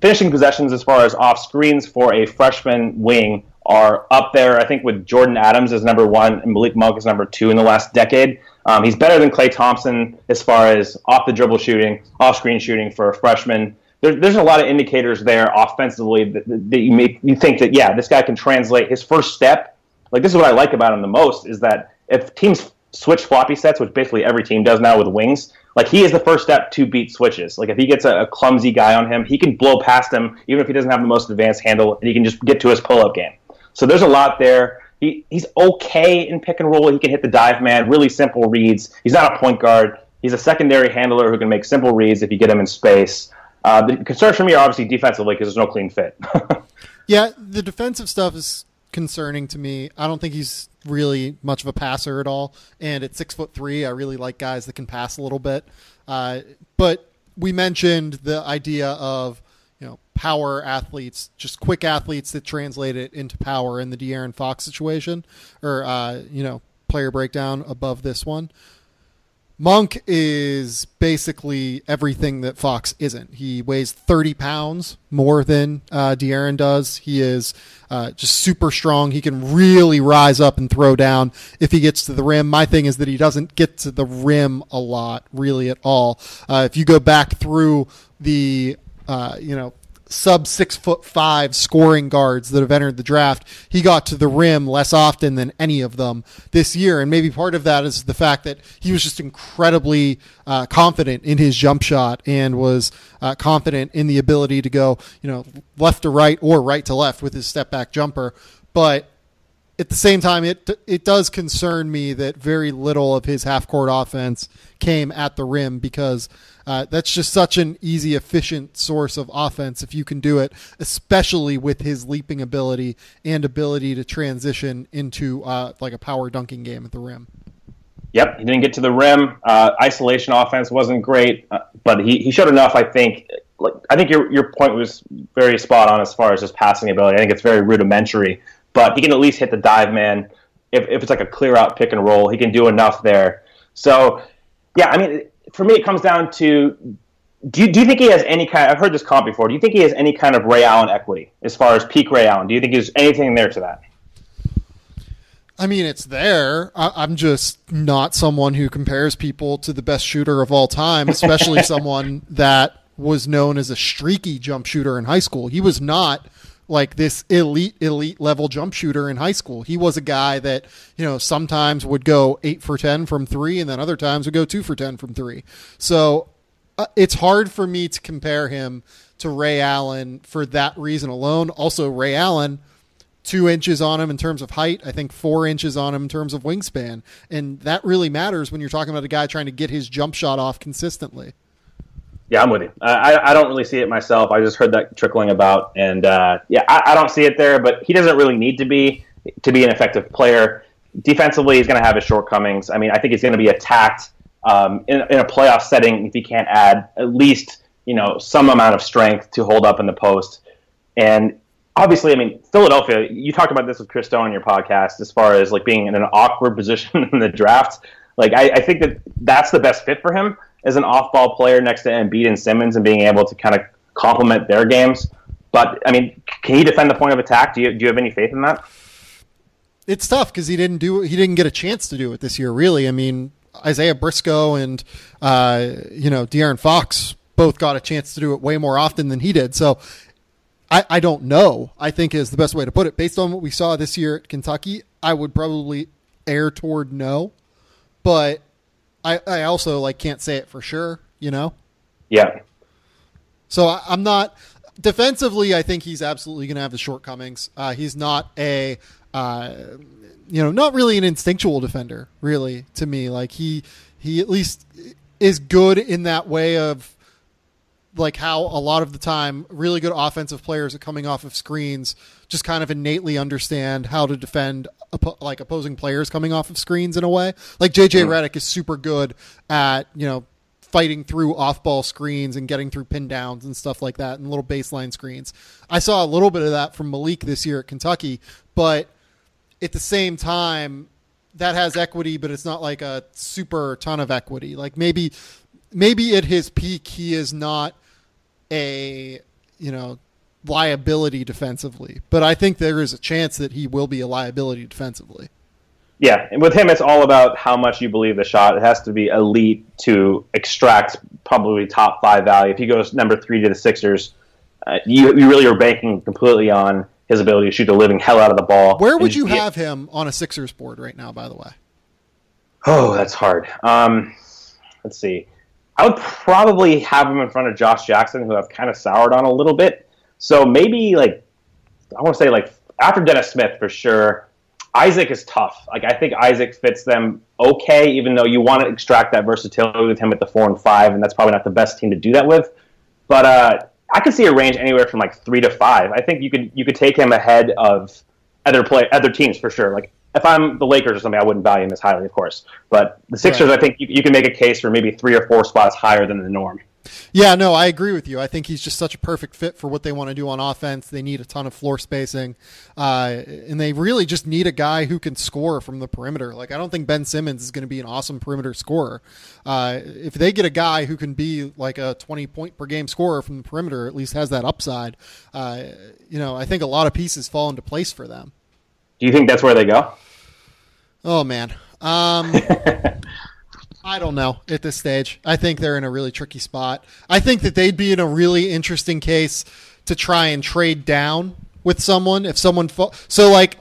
finishing possessions as far as off screens for a freshman wing are up there, I think, with Jordan Adams as number 1 and Malik Monk as number 2 in the last decade. He's better than Klay Thompson as far as off-the-dribble shooting, off-screen shooting for a freshman. There's a lot of indicators there offensively that you think that, yeah, this guy can translate his first step. Like, this is what I like about him the most, is that if teams switch floppy sets, which basically every team does now with wings, like, he is the first step to beat switches. Like, if he gets a clumsy guy on him, he can blow past him, even if he doesn't have the most advanced handle, and he can just get to his pull-up game. So there's a lot there. He's okay in pick and roll. He can hit the dive man, really simple reads. He's not a point guard. He's a secondary handler who can make simple reads if you get him in space. The concerns for me are obviously defensively because there's no clean fit. Yeah, the defensive stuff is concerning to me. I don't think he's really much of a passer at all. And at 6'3", I really like guys that can pass a little bit. But we mentioned the idea of power athletes, just quick athletes that translate it into power in the De'Aaron Fox situation, or player breakdown above this one. Monk is basically everything that Fox isn't. He weighs 30 pounds more than De'Aaron does. He is just super strong. He can really rise up and throw down if he gets to the rim. My thing is that he doesn't get to the rim a lot, really at all. If you go back through the, sub 6'5" scoring guards that have entered the draft, he got to the rim less often than any of them this year. And maybe part of that is the fact that he was just incredibly confident in his jump shot and was confident in the ability to go, left to right or right to left with his step back jumper. But at the same time, it does concern me that very little of his half court offense came at the rim, because that's just such an easy, efficient source of offense if you can do it, especially with his leaping ability and ability to transition into like a power dunking game at the rim. Yep, he didn't get to the rim. Isolation offense wasn't great, but he showed enough, I think. I think your point was very spot on as far as his passing ability. I think it's very rudimentary, but he can at least hit the dive man. If it's like a clear out pick and roll, he can do enough there. So, yeah, I mean, for me, it comes down to, do you think he has any kind, I've heard this comp before, do you think he has any kind of Ray Allen equity as far as peak Ray Allen? Do you think there's anything there to that? I mean, it's there. I'm just not someone who compares people to the best shooter of all time, especially someone that was known as a streaky jump shooter in high school. He was not like this elite level jump shooter in high school. He was a guy that, sometimes would go 8 for 10 from 3, and then other times would go 2 for 10 from 3. So it's hard for me to compare him to Ray Allen for that reason alone. Also, Ray Allen, 2 inches on him in terms of height, I think 4 inches on him in terms of wingspan. And that really matters when you're talking about a guy trying to get his jump shot off consistently. Yeah, I'm with you. I don't really see it myself. I just heard that trickling about, and I don't see it there. But he doesn't really need to be an effective player. Defensively, he's going to have his shortcomings. I mean, I think he's going to be attacked in a playoff setting if he can't add at least some amount of strength to hold up in the post. And obviously, I mean, Philadelphia. You talked about this with Chris Stone on your podcast as far as like being in an awkward position in the draft. Like I think that's the best fit for him as an off-ball player next to Embiid and Simmons and being able to kind of complement their games. But, I mean, can he defend the point of attack? Do you have any faith in that? It's tough because he didn't get a chance to do it this year, really. I mean, Isaiah Briscoe and, De'Aaron Fox both got a chance to do it way more often than he did. So I don't know, I think is the best way to put it. Based on what we saw this year at Kentucky, I would probably err toward no. But I also can't say it for sure, Yeah. So I'm not defensively. I think he's absolutely going to have the shortcomings. He's not a, not really an instinctual defender, really, to me. Like he at least is good in that way of like how a lot of the time really good offensive players are coming off of screens just kind of innately understand how to defend opposing players coming off of screens in a way. Like JJ Redick is super good at, fighting through off-ball screens and getting through pin downs and stuff like that and little baseline screens. I saw a little bit of that from Malik this year at Kentucky, but at the same time, that has equity, but it's not like a super ton of equity. Like maybe at his peak, he is not a, liability defensively, but I think there is a chance that he will be a liability defensively. Yeah, and with him, it's all about how much you believe the shot. It has to be elite to extract probably top 5 value. If he goes number 3 to the Sixers, you really are banking completely on his ability to shoot the living hell out of the ball. Where would you have him on a Sixers board right now, by the way? Oh, that's hard. Let's see. I would probably have him in front of Josh Jackson, who I've kind of soured on a little bit. So maybe I want to say after Dennis Smith for sure. Isaac is tough. I think Isaac fits them okay, even though you want to extract that versatility with him at the 4 and 5, and that's probably not the best team to do that with. But I could see a range anywhere from 3 to 5. I think you could take him ahead of other teams for sure. Like if I'm the Lakers or something, I wouldn't value him as highly, of course. But the Sixers, right. I think you can make a case for maybe 3 or 4 spots higher than the norm. Yeah, no, I agree with you. I think he's just such a perfect fit for what they want to do on offense. They need a ton of floor spacing, and they really just need a guy who can score from the perimeter. Like, I don't think Ben Simmons is going to be an awesome perimeter scorer. If they get a guy who can be like a 20-point per game scorer from the perimeter, at least has that upside, I think a lot of pieces fall into place for them. Do you think that's where they go? Oh, man. I don't know at this stage. I think they're in a really tricky spot. I think that they'd be in a really interesting case to try and trade down with someone. If someone so like,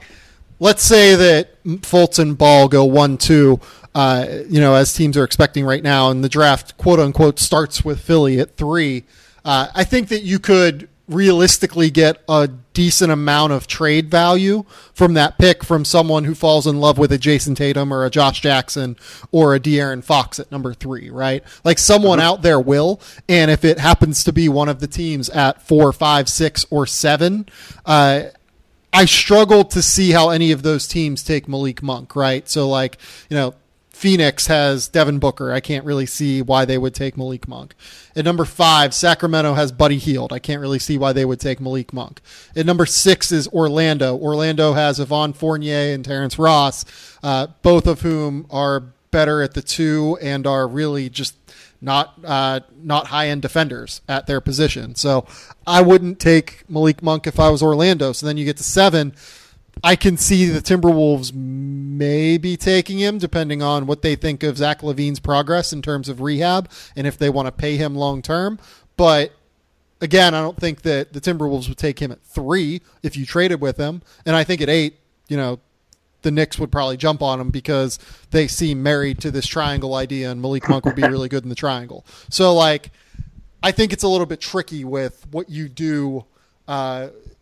let's say that Fultz and Ball go 1-2, as teams are expecting right now, and the draft quote unquote starts with Philly at 3. I think that you could realistically get a decent amount of trade value from that pick from someone who falls in love with a Jason Tatum or a Josh Jackson or a De'Aaron Fox at number 3, right? Like someone out there will, and if it happens to be one of the teams at 4, 5, 6, or 7, I struggle to see how any of those teams take Malik Monk, right? So like, Phoenix has Devin Booker. I can't really see why they would take Malik Monk. At number 5, Sacramento has Buddy Hield. I can't really see why they would take Malik Monk. At number 6 is Orlando. Orlando has Yvonne Fournier and Terrence Ross, both of whom are better at the 2 and are really just not high-end defenders at their position. So I wouldn't take Malik Monk if I was Orlando. So then you get to 7. I can see the Timberwolves maybe taking him, depending on what they think of Zach LaVine's progress in terms of rehab and if they want to pay him long term. But again, I don't think that the Timberwolves would take him at 3 if you traded with him. And I think at 8, the Knicks would probably jump on him because they seem married to this triangle idea, and Malik Monk would be really good in the triangle. So, like, I think it's a little bit tricky with what you do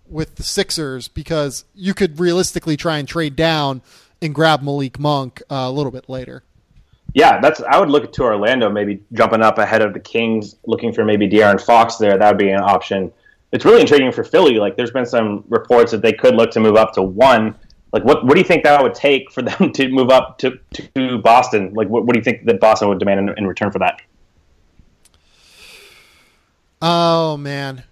with the Sixers, because you could realistically try and trade down and grab Malik Monk a little bit later. Yeah, I would look to Orlando, maybe jumping up ahead of the Kings, looking for maybe De'Aaron Fox there. That would be an option. It's really intriguing for Philly. Like, there's been some reports that they could look to move up to 1. Like, what do you think that would take for them to move up to Boston? Like, what do you think that Boston would demand in return for that? Oh, man.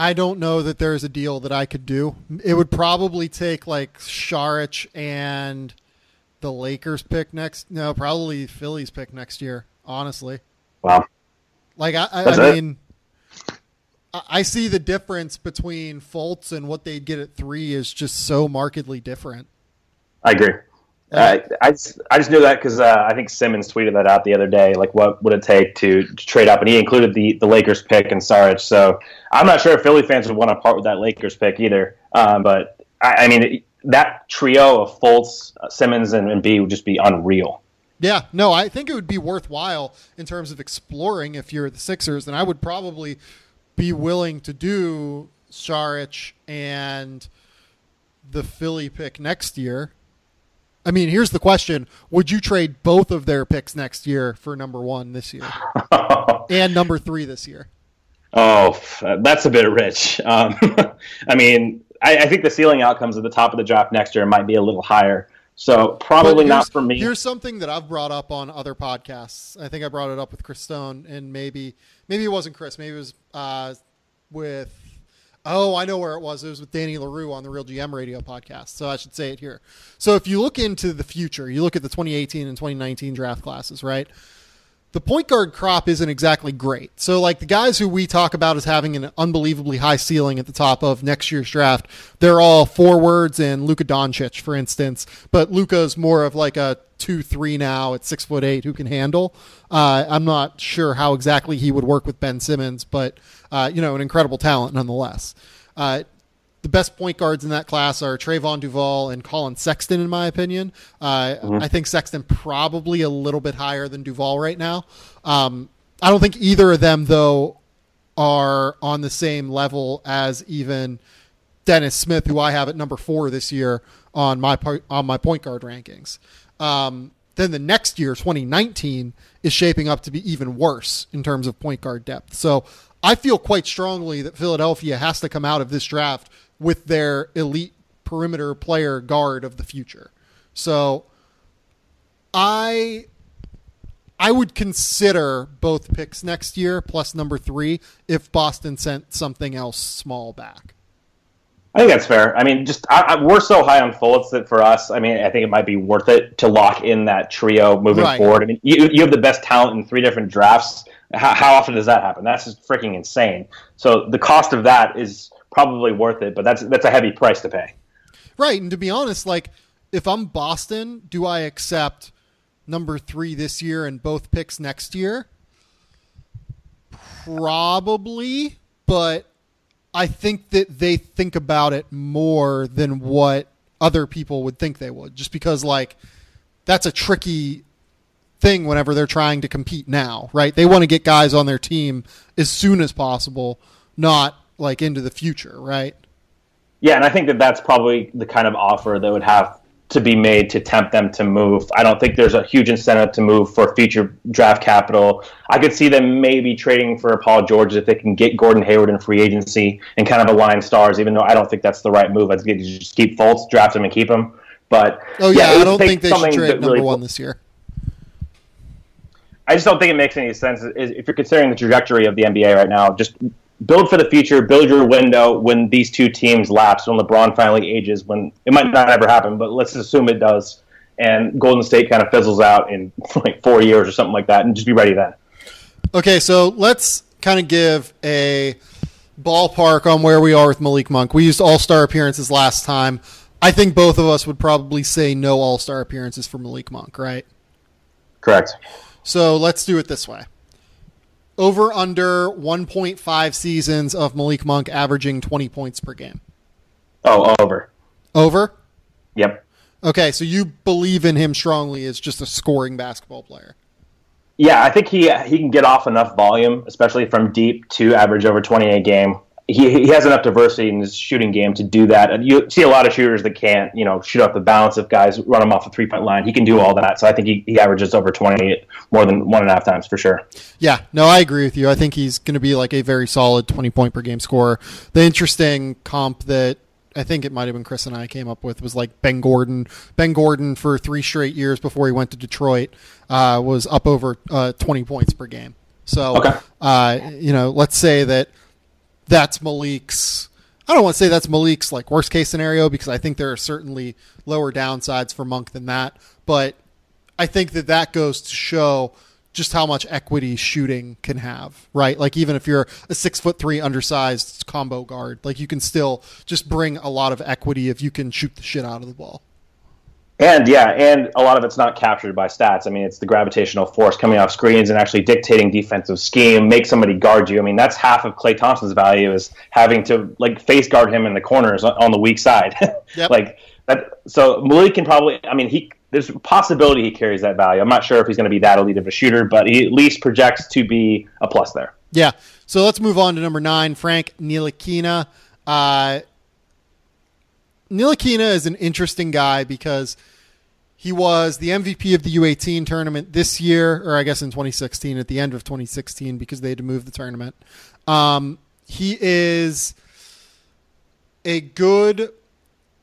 I don't know that there's a deal that I could do. It would probably take like Saric and the Lakers pick next. No, probably Philly's pick next year, honestly. Wow. Like, I mean, I see the difference between Fultz and what they'd get at 3 is just so markedly different. I agree. I just knew that because I think Simmons tweeted that out the other day. Like, what would it take to trade up? And he included the Lakers pick and Saric. So I'm not sure if Philly fans would want to part with that Lakers pick either. But I mean, that trio of Fultz, Simmons, and Embiid would just be unreal. Yeah, no, I think it would be worthwhile in terms of exploring if you're the Sixers, and I would probably be willing to do Saric and the Philly pick next year. I mean, here's the question. Would you trade both of their picks next year for number 1 this year and number 3 this year? Oh, that's a bit rich. I mean, I think the ceiling outcomes at the top of the draft next year might be a little higher. So probably not for me. Here's something that I've brought up on other podcasts. I think I brought it up with Chris Stone, and maybe it wasn't Chris. Maybe it was with... Oh, I know where it was. It was with Danny LaRue on the Real GM Radio podcast, so I should say it here. So if you look into the future, you look at the 2018 and 2019 draft classes, right? The point guard crop isn't exactly great. So like the guys who we talk about as having an unbelievably high ceiling at the top of next year's draft, they're all forwards and Luka Doncic, for instance. But Luka's more of like a 2-3 now at 6'8" who can handle. I'm not sure how exactly he would work with Ben Simmons, but an incredible talent nonetheless. The best point guards in that class are Trayvon Duval and Colin Sexton, in my opinion. I think Sexton probably a little bit higher than Duval right now. I don't think either of them, though, are on the same level as even Dennis Smith, who I have at number 4 this year on my point guard rankings. Then the next year, 2019, is shaping up to be even worse in terms of point guard depth. So I feel quite strongly that Philadelphia has to come out of this draft with their elite perimeter player guard of the future. So I I would consider both picks next year plus number 3 if Boston sent something else small back. I think that's fair. I mean, we're so high on Fultz that for us, I mean, I think it might be worth it to lock in that trio moving forward. I mean, you have the best talent in 3 different drafts. How often does that happen? That's just freaking insane. So the cost of that is probably worth it, but that's a heavy price to pay. Right, and to be honest, like if I'm Boston, do I accept number 3 this year and both picks next year? Probably, but I think that they think about it more than what other people would think they would, just because like that's a tricky thing whenever they're trying to compete now, right? They want to get guys on their team as soon as possible, not like into the future, right? Yeah, and I think that that's probably the kind of offer that would have to be made to tempt them to move. I don't think there's a huge incentive to move for future draft capital. I could see them maybe trading for Paul George if they can get Gordon Hayward in free agency and kind of align stars, even though I don't think that's the right move. I'd just keep Fultz, draft him, and keep him. But I don't think they should trade number 1 this year. I just don't think it makes any sense if you're considering the trajectory of the NBA right now. Just build for the future, build your window when these 2 teams lapse, when LeBron finally ages, when it might not ever happen, but let's assume it does, and Golden State kind of fizzles out in like 4 years or something like that, and just be ready then. Okay, so let's kind of give a ballpark on where we are with Malik Monk. We used all-star appearances last time. I think both of us would probably say no all-star appearances for Malik Monk, right? Correct. So let's do it this way. Over under 1.5 seasons of Malik Monk averaging 20 points per game. Oh, over. Over? Yep. Okay, so you believe in him strongly as just a scoring basketball player. Yeah, I think he can get off enough volume, especially from deep, to average over 20 a game. He has enough diversity in his shooting game to do that. And you see a lot of shooters that can't, shoot off the balance if guys run him off the 3-point line. He can do all that. So I think he averages over 20 more than 1.5 times for sure. Yeah, no, I agree with you. I think he's going to be like a very solid 20-point per game scorer. The interesting comp that I think it might have been Chris and I came up with was like Ben Gordon. Ben Gordon for 3 straight years before he went to Detroit was up over 20 points per game. So, okay. Let's say that's Malik's. I don't want to say that's Malik's like worst case scenario, because I think there are certainly lower downsides for Monk than that. But I think that goes to show just how much equity shooting can have, right? Like even if you're a 6'3" undersized combo guard, like you can still just bring a lot of equity if you can shoot the shit out of the ball. And a lot of it's not captured by stats. I mean, it's the gravitational force coming off screens and actually dictating defensive scheme, make somebody guard you. I mean, that's half of Klay Thompson's value, is having to like face guard him in the corners on the weak side. Yep. Like that. So Malik can probably. I mean, there's a possibility he carries that value. I'm not sure if he's going to be that elite of a shooter, but he at least projects to be a plus there. Yeah. So let's move on to number 9, Frank Ntilikina. Ntilikina is an interesting guy because he was the MVP of the U18 tournament this year, or I guess in 2016, at the end of 2016, because they had to move the tournament. He is a good,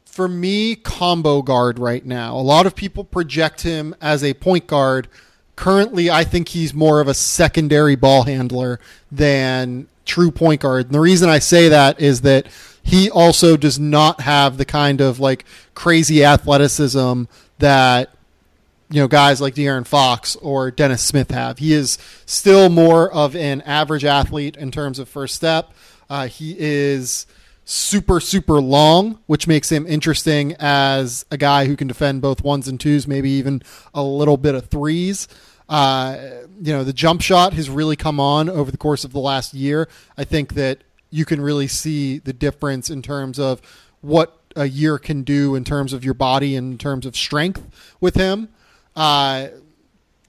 for me, combo guard right now. A lot of people project him as a point guard. Currently, I think he's more of a secondary ball handler than true point guard. And the reason I say that is that he also does not have the kind of like crazy athleticism that guys like De'Aaron Fox or Dennis Smith have. He is still more of an average athlete in terms of first step. He is super, super long, which makes him interesting as a guy who can defend both 1s and 2s, maybe even a little bit of 3s. The jump shot has really come on over the course of the last year. I think that you can really see the difference in terms of what a year can do in terms of your body and in terms of strength with him.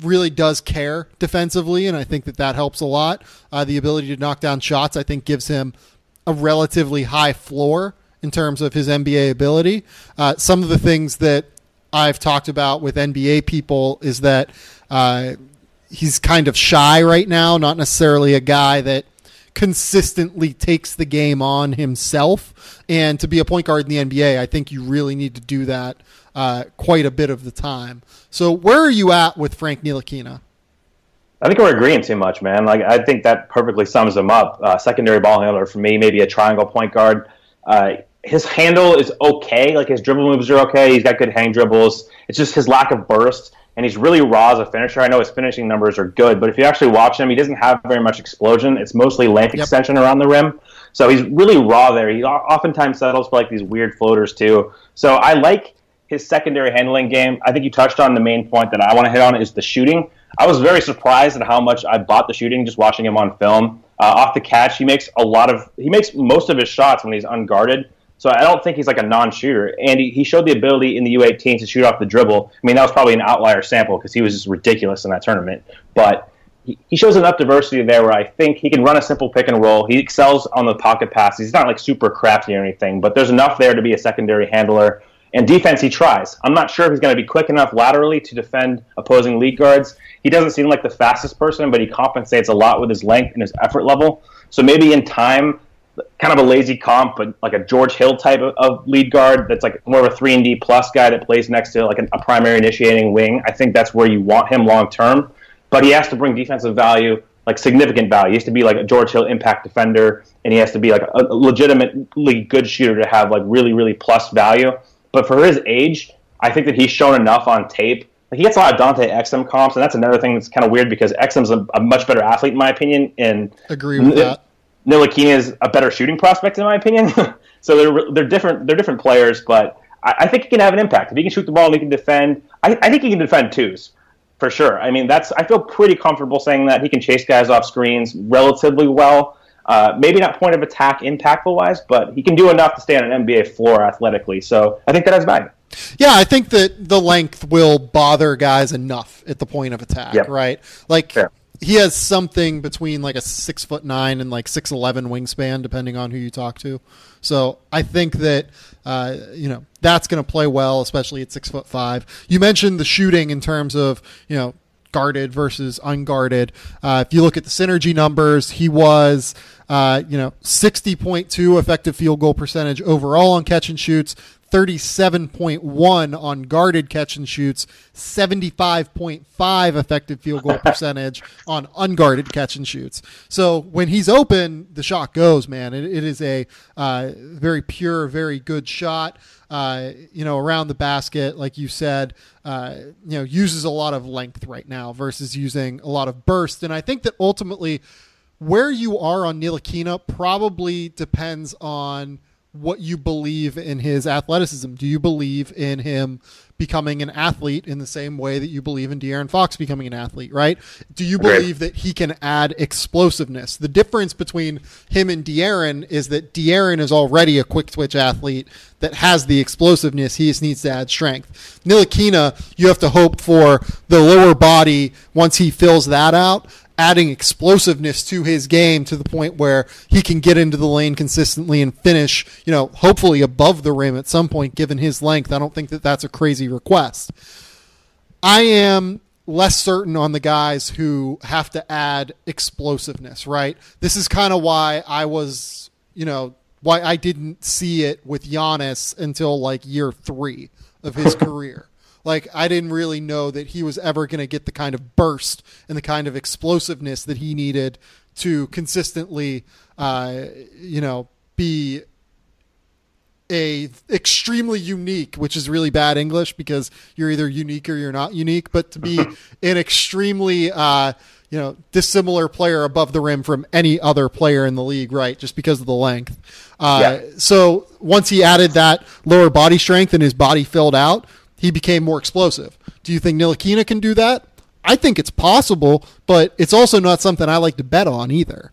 Really does care defensively, and I think that helps a lot. The ability to knock down shots, I think, gives him a relatively high floor in terms of his NBA ability. Some of the things that I've talked about with NBA people is that he's kind of shy right now, not necessarily a guy that consistently takes the game on himself. And to be a point guard in the NBA, I think you really need to do that quite a bit of the time. So where are you at with Frank Ntilikina? I think we're agreeing too much, man. Like, I think that perfectly sums him up. Secondary ball handler for me, maybe a triangle point guard. His handle is okay. Like, his dribble moves are okay. He's got good hang dribbles. It's just his lack of burst, and he's really raw as a finisher. I know his finishing numbers are good, but if you actually watch him, he doesn't have very much explosion. It's mostly length extension around the rim. So he's really raw there. He oftentimes settles for like these weird floaters too. So I like his secondary handling game. I think you touched on the main point that I want to hit on is the shooting. I was very surprised at how much I bought the shooting just watching him on film. Off the catch, he makes most of his shots when he's unguarded. So I don't think he's like a non-shooter. And he showed the ability in the U18 to shoot off the dribble. I mean, that was probably an outlier sample because he was just ridiculous in that tournament. But he shows enough diversity there where I think he can run a simple pick and roll. He excels on the pocket passes. He's not like super crafty or anything, but there's enough there to be a secondary handler. And defense, he tries. I'm not sure if he's going to be quick enough laterally to defend opposing lead guards. He doesn't seem like the fastest person, but he compensates a lot with his length and his effort level. So maybe in time, kind of a lazy comp, but like a George Hill type of lead guard that's like more of a 3-and-D plus guy that plays next to like a primary initiating wing. I think that's where you want him long term. But he has to bring defensive value, like significant value. He has to be like a George Hill impact defender, and he has to be like a legitimately good shooter to have like really, really plus value. But for his age, I think that he's shown enough on tape. Like, he gets a lot of Dante Exum comps, and that's another thing that's kind of weird because Exum's a much better athlete in my opinion. And agree with that. Ntilikina is a better shooting prospect in my opinion. So they're different players, but I think he can have an impact. If he can shoot the ball and he can defend, I think he can defend twos. For sure. I mean, I feel pretty comfortable saying that he can chase guys off screens relatively well. Maybe not point of attack impactful-wise, but he can do enough to stay on an NBA floor athletically. So I think that has value. Yeah, I think that the length will bother guys enough at the point of attack, right? Like, he has something between like a 6'9" and like 6'11" wingspan, depending on who you talk to. So I think that that's going to play well, especially at 6'5". You mentioned the shooting in terms of guarded versus unguarded. If you look at the synergy numbers, he was 60.2 effective field goal percentage overall on catch and shoots, 37.1 on guarded catch and shoots, 75.5 effective field goal percentage on unguarded catch and shoots. So when he's open, the shot goes, man. It is a very pure, very good shot. Around the basket, like you said, uses a lot of length right now versus using a lot of burst. And I think that ultimately where you are on Ntilikina probably depends on what you believe in his athleticism. Do you believe in him becoming an athlete in the same way that you believe in De'Aaron Fox becoming an athlete, right? Do you believe that he can add explosiveness? The difference between him and De'Aaron is that De'Aaron is already a quick twitch athlete that has the explosiveness. He just needs to add strength. Ntilikina, you have to hope for the lower body once he fills that out, adding explosiveness to his game to the point where he can get into the lane consistently and finish, hopefully above the rim at some point, given his length. I don't think that that's a crazy request. I am less certain on the guys who have to add explosiveness, right? This is kind of why I was, why I didn't see it with Giannis until like year 3 of his career. Like, I didn't really know that he was ever going to get the kind of burst and the kind of explosiveness that he needed to consistently, be a extremely unique, which is really bad English because you're either unique or you're not unique, but to be an extremely, dissimilar player above the rim from any other player in the league, right? Just because of the length. So once he added that lower body strength and his body filled out, he became more explosive. Do you think Ntilikina can do that? I think it's possible, but it's also not something I like to bet on either.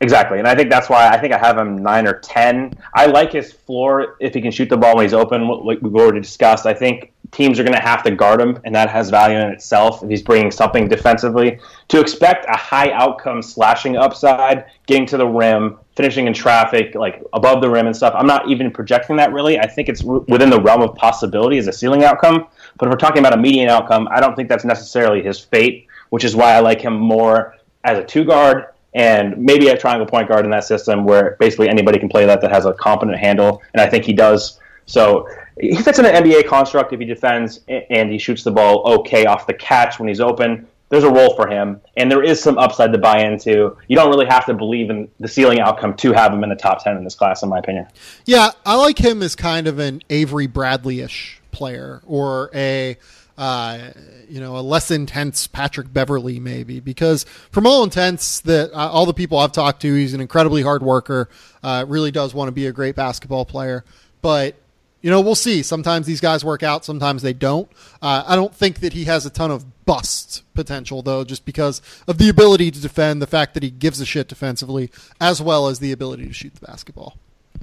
Exactly, and I think that's why I think I have him 9 or 10. I like his floor if he can shoot the ball when he's open, like we've already discussed. I think teams are going to have to guard him, and that has value in itself if he's bringing something defensively. To expect a high outcome slashing upside, getting to the rim, finishing in traffic, like above the rim and stuff, I'm not even projecting that really. I think it's within the realm of possibility as a ceiling outcome. But if we're talking about a median outcome, I don't think that's necessarily his fate, which is why I like him more as a 2-guard and maybe a triangle point guard in that system where basically anybody can play that has a competent handle, and I think he does. So he fits in an NBA construct if he defends and he shoots the ball okay off the catch when he's open. there's a role for him, and there is some upside to buy into. You don't really have to believe in the ceiling outcome to have him in the top 10 in this class, in my opinion. Yeah, I like him as kind of an Avery Bradley-ish player, or a less intense Patrick Beverley maybe, because from all intents that all the people I've talked to, he's an incredibly hard worker, really does want to be a great basketball player, but we'll see. Sometimes these guys work out, sometimes they don't. I don't think that he has a ton of bust potential, though, just because of the ability to defend, the fact that he gives a shit defensively, as well as the ability to shoot the basketball.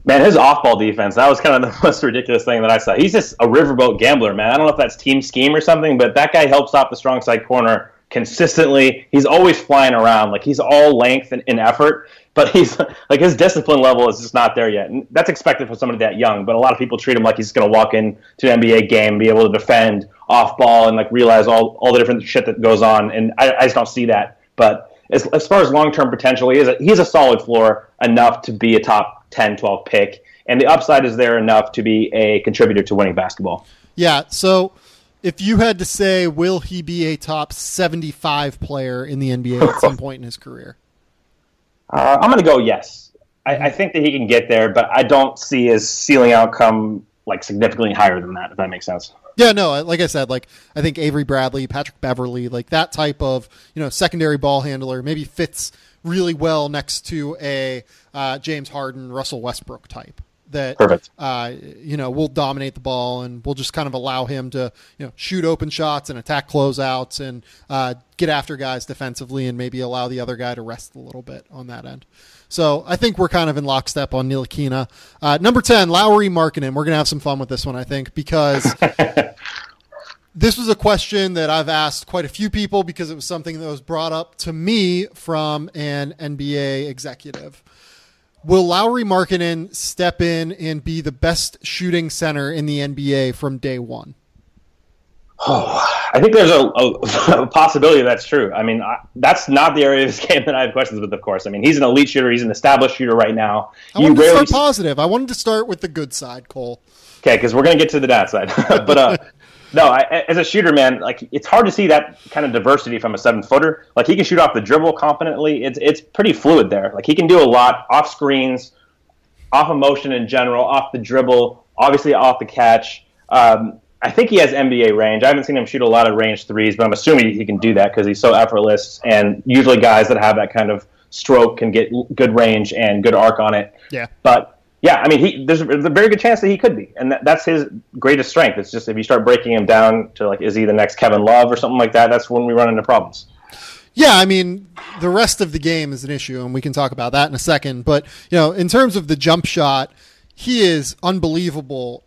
Man, his off-ball defense, that was kind of the most ridiculous thing that I saw. He's just a riverboat gambler, man. I don't know if that's team scheme or something, but that guy helps off the strong side corner consistently. He's always flying around. Like, he's all length and effort, but he's like, his discipline level is just not there yet. And that's expected for somebody that young, but a lot of people treat him like he's going to walk into an NBA game, be able to defend off ball and like realize all the different shit that goes on. And I just don't see that. But as far as long-term potential, he's a solid floor enough to be a top 10, 12 pick. And the upside is there enough to be a contributor to winning basketball. Yeah. So if you had to say, will he be a top 75 player in the NBA at some point in his career? I'm going to go yes. I think that he can get there, but I don't see his ceiling outcome like significantly higher than that, if that makes sense. Yeah, no, like I said, like I think Avery Bradley, Patrick Beverley, like that type of, secondary ball handler maybe fits really well next to a James Harden, Russell Westbrook type. That perfect. Will dominate the ball, and we'll just kind of allow him to shoot open shots and attack closeouts and get after guys defensively, and maybe allow the other guy to rest a little bit on that end. So I think we're kind of in lockstep on Ntilikina. Number 10, Lauri Markkanen. We're gonna have some fun with this one, I think, because this was a question that I've asked quite a few people because it was something that was brought up to me from an NBA executive. Will Lauri Markkanen step in and be the best shooting center in the NBA from day one? Oh, I think there's a possibility that's true. I mean, that's not the area of this game that I have questions with, of course. I mean, he's an elite shooter. He's an established shooter right now. I wanted to start positive. I wanted to start with the good side, Cole. Okay, because we're going to get to the bad side. But no, as a shooter, man, like it's hard to see that kind of diversity from a 7-footer. Like he can shoot off the dribble confidently. It's pretty fluid there. Like he can do a lot off screens, off of motion in general, off the dribble, obviously off the catch. I think he has NBA range. I haven't seen him shoot a lot of range threes, but I'm assuming he can do that because he's so effortless. And usually guys that have that kind of stroke can get good range and good arc on it. Yeah. But yeah, I mean, there's a very good chance that he could be, and that's his greatest strength. It's just if you start breaking him down to like, is he the next Kevin Love or something like that? That's when we run into problems. Yeah, I mean, the rest of the game is an issue, and we can talk about that in a second. But in terms of the jump shot, he is unbelievable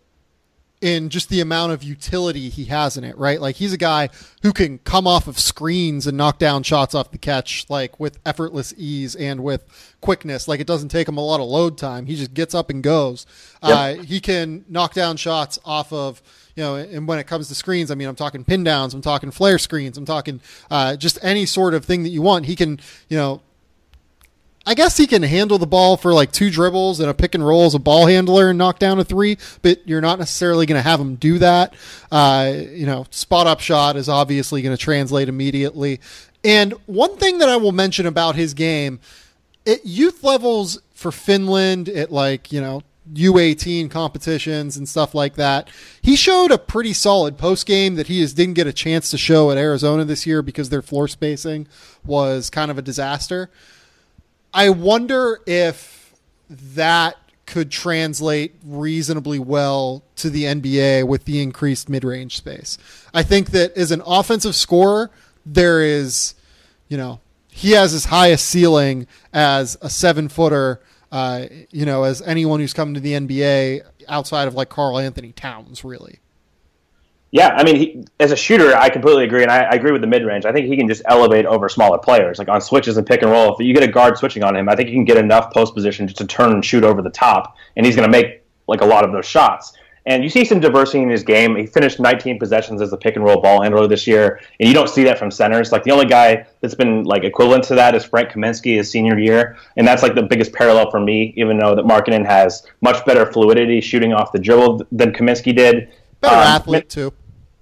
in just the amount of utility he has in it, right? Like he's a guy who can come off of screens and knock down shots off the catch, like with effortless ease and with quickness. Like it doesn't take him a lot of load time. He just gets up and goes. Yep. He can knock down shots off of, and when it comes to screens, I mean, I'm talking pin downs, I'm talking flare screens, I'm talking just any sort of thing that you want. He can, I guess he can handle the ball for like 2 dribbles and a pick and roll as a ball handler and knock down a 3, but you're not necessarily going to have him do that. Spot up shot is obviously going to translate immediately. And one thing that I will mention about his game, at youth levels for Finland, at U18 competitions and stuff like that, he showed a pretty solid post game that he just didn't get a chance to show at Arizona this year because their floor spacing was kind of a disaster. I wonder if that could translate reasonably well to the NBA with the increased mid-range space. I think that as an offensive scorer, there is, he has as high a ceiling as a 7-footer, as anyone who's come to the NBA outside of like Karl Anthony Towns, really. Yeah, I mean, as a shooter, I completely agree, and I agree with the mid-range. I think he can just elevate over smaller players, like on switches and pick and roll. If you get a guard switching on him, I think you can get enough post position just to turn and shoot over the top, and he's going to make like a lot of those shots. And you see some diversity in his game. He finished 19 possessions as a pick and roll ball handler this year, and you don't see that from centers. Like the only guy that's been like equivalent to that is Frank Kaminsky his senior year, and that's like the biggest parallel for me. Even though that Markkanen has much better fluidity shooting off the dribble than Kaminsky did. Better athlete too.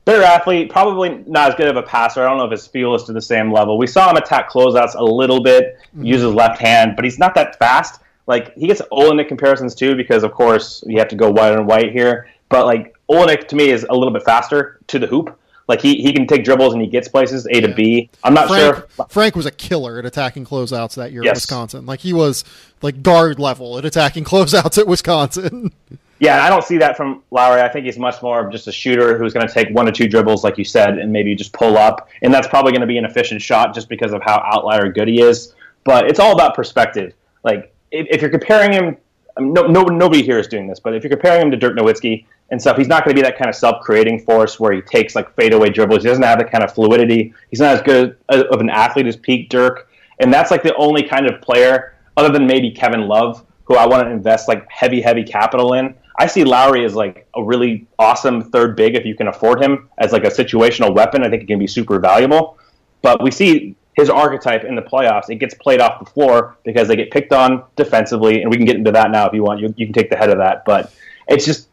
Better athlete, probably not as good of a passer. I don't know if his feel is to the same level. We saw him attack closeouts a little bit, use his left hand, but he's not that fast. Like, he gets Olenek comparisons too, because of course you have to go white on white here. But like, Olenek to me is a little bit faster to the hoop. Like, he can take dribbles and he gets places A to B. I'm not sure. Frank was a killer at attacking closeouts that year at Wisconsin. Like, he was like guard level at attacking closeouts at Wisconsin. Yeah, and I don't see that from Lauri. I think he's much more of just a shooter who's going to take 1 or 2 dribbles, like you said, and maybe just pull up. And that's probably going to be an efficient shot just because of how outlier good he is. But it's all about perspective. Like, if you're comparing him, nobody here is doing this, but if you're comparing him to Dirk Nowitzki and stuff, he's not going to be that kind of self-creating force where he takes like fadeaway dribbles. He doesn't have that kind of fluidity. He's not as good of an athlete as Pete Dirk. And that's like the only kind of player, other than maybe Kevin Love, who I want to invest like heavy capital in. I see Lauri as like a really awesome third big if you can afford him as like a situational weapon. I think it can be super valuable. But we see his archetype in the playoffs. It gets played off the floor because they get picked on defensively, and we can get into that now if you want. You can take the head of that. But it's just,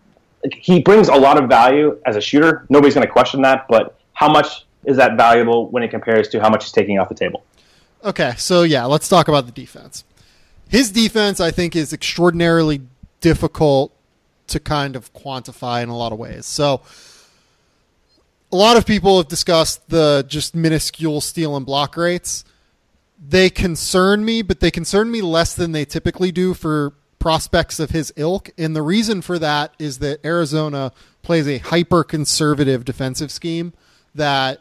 he brings a lot of value as a shooter. Nobody's going to question that. But how much is that valuable when it compares to how much he's taking off the table? Okay, so yeah, let's talk about the defense. His defense, I think, is extraordinarily difficult to kind of quantify in a lot of ways. So a lot of people have discussed the just minuscule steal and block rates. They concern me, but they concern me less than they typically do for prospects of his ilk. And the reason for that is that Arizona plays a hyper-conservative defensive scheme that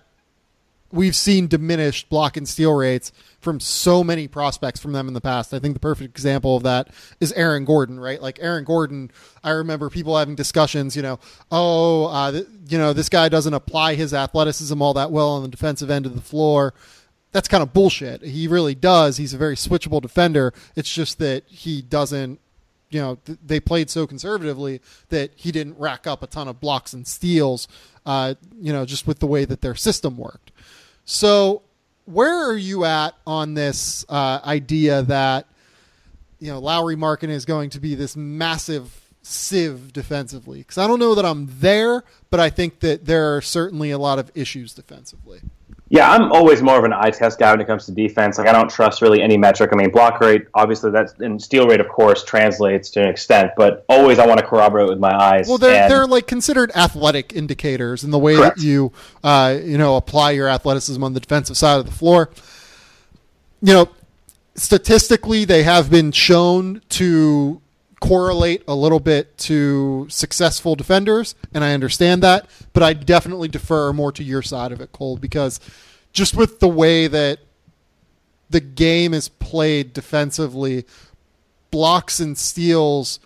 we've seen diminished block and steal rates from so many prospects from them in the past. I think the perfect example of that is Aaron Gordon, right? Like Aaron Gordon, I remember people having discussions, this guy doesn't apply his athleticism all that well on the defensive end of the floor. That's kind of bullshit. He really does. He's a very switchable defender. It's just that he doesn't, they played so conservatively that he didn't rack up a ton of blocks and steals, just with the way that their system worked. So where are you at on this idea that, Lauri Markkanen is going to be this massive sieve defensively? Because I don't know that I'm there, but I think that there are certainly a lot of issues defensively. Yeah, I'm always more of an eye test guy when it comes to defense. Like, I don't trust really any metric. I mean, block rate, obviously, and steal rate, of course, translates to an extent, but always I want to corroborate with my eyes. Well, they're like considered athletic indicators in the way Correct. that you, apply your athleticism on the defensive side of the floor. Statistically, they have been shown to correlate a little bit to successful defenders, and I understand that, but I definitely defer more to your side of it, Cole, because just with the way that the game is played defensively, blocks and steals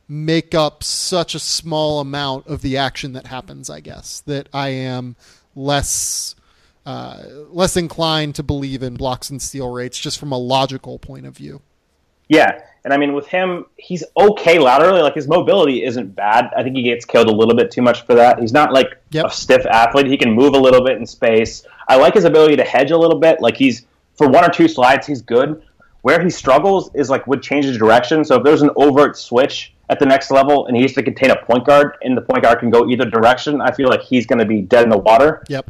make up such a small amount of the action that happens, I guess, that I am less inclined to believe in blocks and steal rates just from a logical point of view. Yeah, and I mean, with him, he's okay laterally. Like, his mobility isn't bad. I think he gets killed a little bit too much for that. He's not like a stiff athlete. He can move a little bit in space. I like his ability to hedge a little bit. Like, for 1 or 2 slides, he's good. Where he struggles is like would change his direction. So if there's an overt switch at the next level and he has to contain a point guard and the point guard can go either direction, I feel like he's going to be dead in the water. Yep.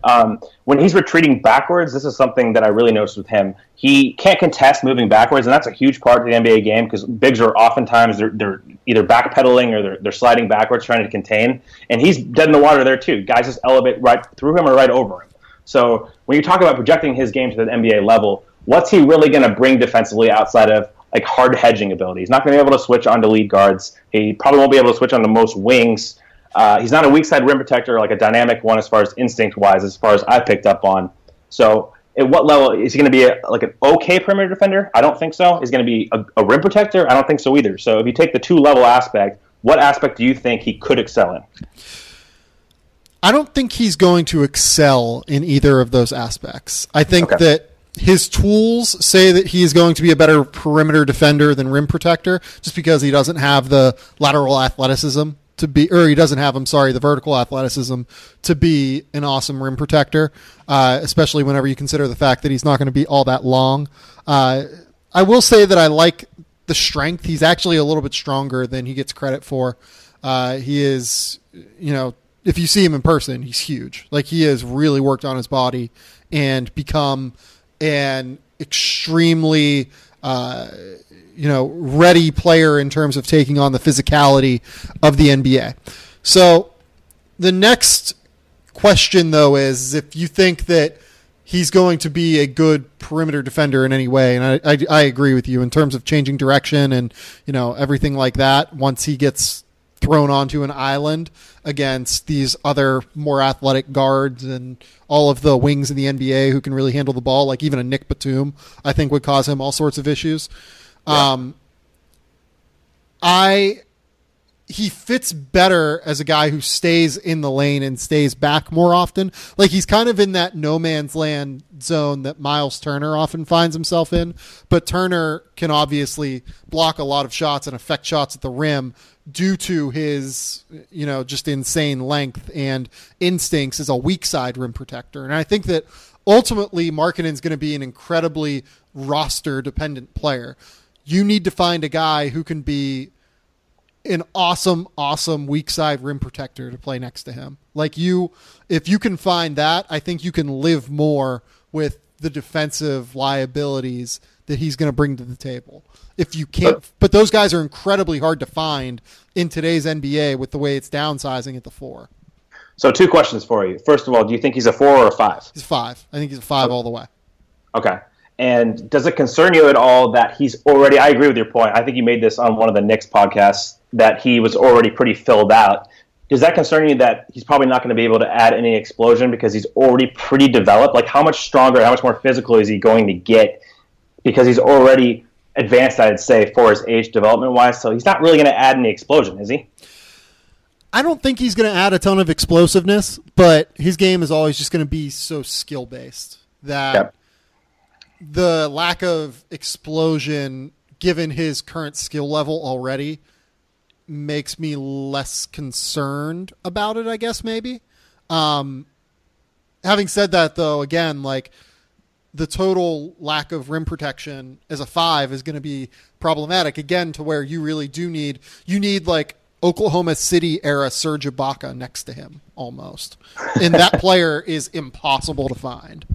When he's retreating backwards, this is something that I really noticed with him. He can't contest moving backwards, and that's a huge part of the NBA game because bigs are oftentimes they're either backpedaling or they're sliding backwards trying to contain, and he's dead in the water there too. Guys just elevate right through him or right over him. So when you talk about projecting his game to the NBA level, what's he really going to bring defensively outside of like hard hedging ability? He's not going to be able to switch onto lead guards. He probably won't be able to switch onto most wings. He's not a weak side rim protector, like a dynamic one as far as instinct-wise, as far as I picked up on. So at what level is he going to be like an okay perimeter defender? I don't think so. He's going to be a rim protector? I don't think so either. So if you take the two-level aspect, what aspect do you think he could excel in? I don't think he's going to excel in either of those aspects. I think that his tools say that he is going to be a better perimeter defender than rim protector just because he doesn't have the lateral athleticism to be, or he doesn't have, the vertical athleticism to be an awesome rim protector, especially whenever you consider the fact that he's not going to be all that long. I will say that I like the strength. He's actually a little bit stronger than he gets credit for. He is, if you see him in person, he's huge. Like, he has really worked on his body and become an extremely, ready player in terms of taking on the physicality of the NBA. So the next question, though, is if you think that he's going to be a good perimeter defender in any way. And I agree with you in terms of changing direction and, everything like that. Once he gets thrown onto an island against these other more athletic guards and all of the wings in the NBA who can really handle the ball, like even a Nick Batum, I think would cause him all sorts of issues. Yeah. He fits better as a guy who stays in the lane and stays back more often. Like, he's kind of in that no man's land zone that Miles Turner often finds himself in, but Turner can obviously block a lot of shots and affect shots at the rim due to his, just insane length and instincts as a weak side rim protector. And I think that ultimately Markkanen's going to be an incredibly roster dependent player. You need to find a guy who can be an awesome weak side rim protector to play next to him. Like, if you can find that, I think you can live more with the defensive liabilities that he's going to bring to the table. If you can't, but those guys are incredibly hard to find in today's NBA with the way it's downsizing at the 4. So 2 questions for you. First of all, do you think he's a 4 or a 5? He's a 5. I think he's a 5 all the way. Okay. And does it concern you at all that he's already, I agree with your point. I think you made this on one of the Knicks podcasts, that he was already pretty filled out. Does that concern you that he's probably not going to be able to add any explosion because he's already pretty developed? Like, how much stronger, how much more physical is he going to get because he's already advanced, I'd say, for his age development-wise? So he's not really going to add any explosion, is he? I don't think he's going to add a ton of explosiveness, but his game is always just going to be so skill-based that the lack of explosion, given his current skill level already, makes me less concerned about it, I guess, maybe. Having said that, though, again, like, the total lack of rim protection as a 5 is going to be problematic, again, to where you really do need like Oklahoma City era Serge Ibaka next to him almost. And that player is impossible to find.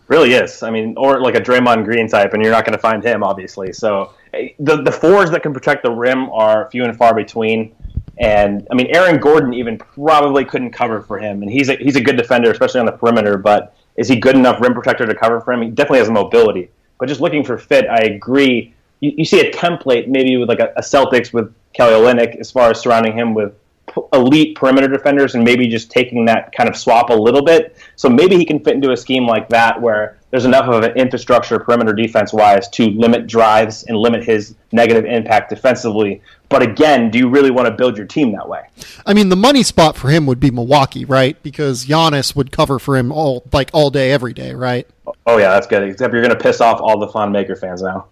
Really is. I mean, or like a Draymond Green type, and you're not going to find him, obviously. So the 4s that can protect the rim are few and far between. And I mean, Aaron Gordon even probably couldn't cover for him, and he's a good defender, especially on the perimeter. But is he good enough rim protector to cover for him? He definitely has mobility. But just looking for fit, I agree. You see a template maybe with like a Celtics with Kelly Olynyk as far as surrounding him with elite perimeter defenders and maybe just taking that kind of swap a little bit. So maybe he can fit into a scheme like that where there's enough of an infrastructure perimeter defense-wise to limit drives and limit his negative impact defensively. But again, do you really want to build your team that way? I mean, the money spot for him would be Milwaukee, right? Because Giannis would cover for him all day, every day, right? Oh, yeah, that's good. Except you're going to piss off all the Thon Maker fans now.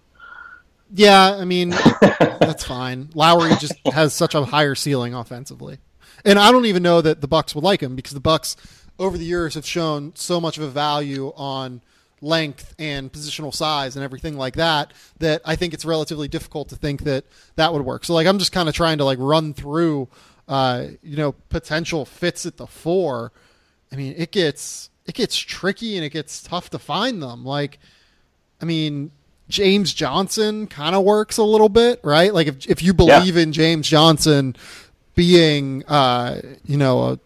Yeah, I mean, that's fine. Lauri just has such a higher ceiling offensively. And I don't even know that the Bucks would like him because the Bucks over the years have shown so much of a value on length and positional size and everything like that I think it's relatively difficult to think that would work. So like, I'm just kind of trying to like run through potential fits at the 4. I mean, it gets tricky and it gets tough to find them. Like, I mean, James Johnson kind of works a little bit, right? Like if you believe in James Johnson being, a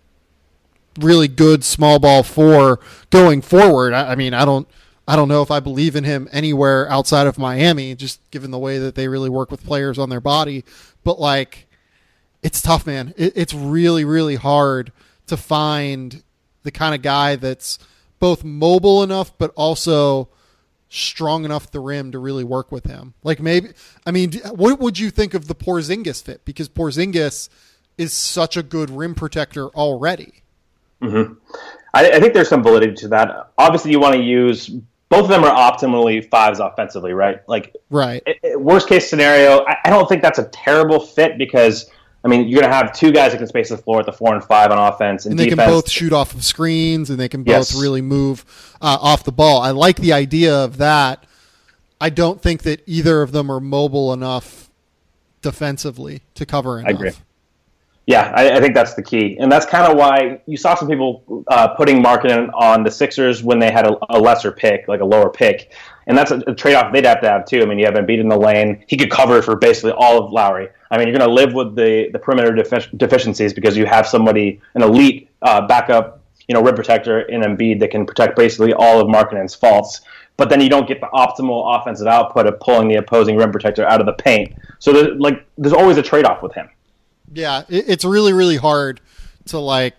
really good small ball 4 going forward, I mean, I don't know if I believe in him anywhere outside of Miami, just given the way that they really work with players on their body. But like, it's tough, man. It's really, really hard to find the kind of guy that's both mobile enough, but also strong enough at the rim to really work with him. Like maybe, I mean, what would you think of the Porzingis fit? Because Porzingis is such a good rim protector already. Mm-hmm. I think there's some validity to that. Obviously, you want to use both of them are optimally 5s offensively, right? Like, right. Worst case scenario, I don't think that's a terrible fit because I mean, you're going to have 2 guys that can space the floor at the 4 and 5 on offense. And they defense. Can both shoot off of screens, and they can both really move off the ball. I like the idea of that. I don't think that either of them are mobile enough defensively to cover enough. I agree. Yeah, I think that's the key. And that's kind of why you saw some people putting Markkanen on the Sixers when they had a lesser pick, like a lower pick. And that's a trade-off they'd have to have, too. I mean, you have Embiid in the lane. He could cover for basically all of Lauri. I mean, you're going to live with the perimeter deficiencies because you have somebody, an elite backup, rim protector in Embiid that can protect basically all of Markkanen's faults. But then you don't get the optimal offensive output of pulling the opposing rim protector out of the paint. So there's always a trade-off with him. Yeah, it's really, really hard to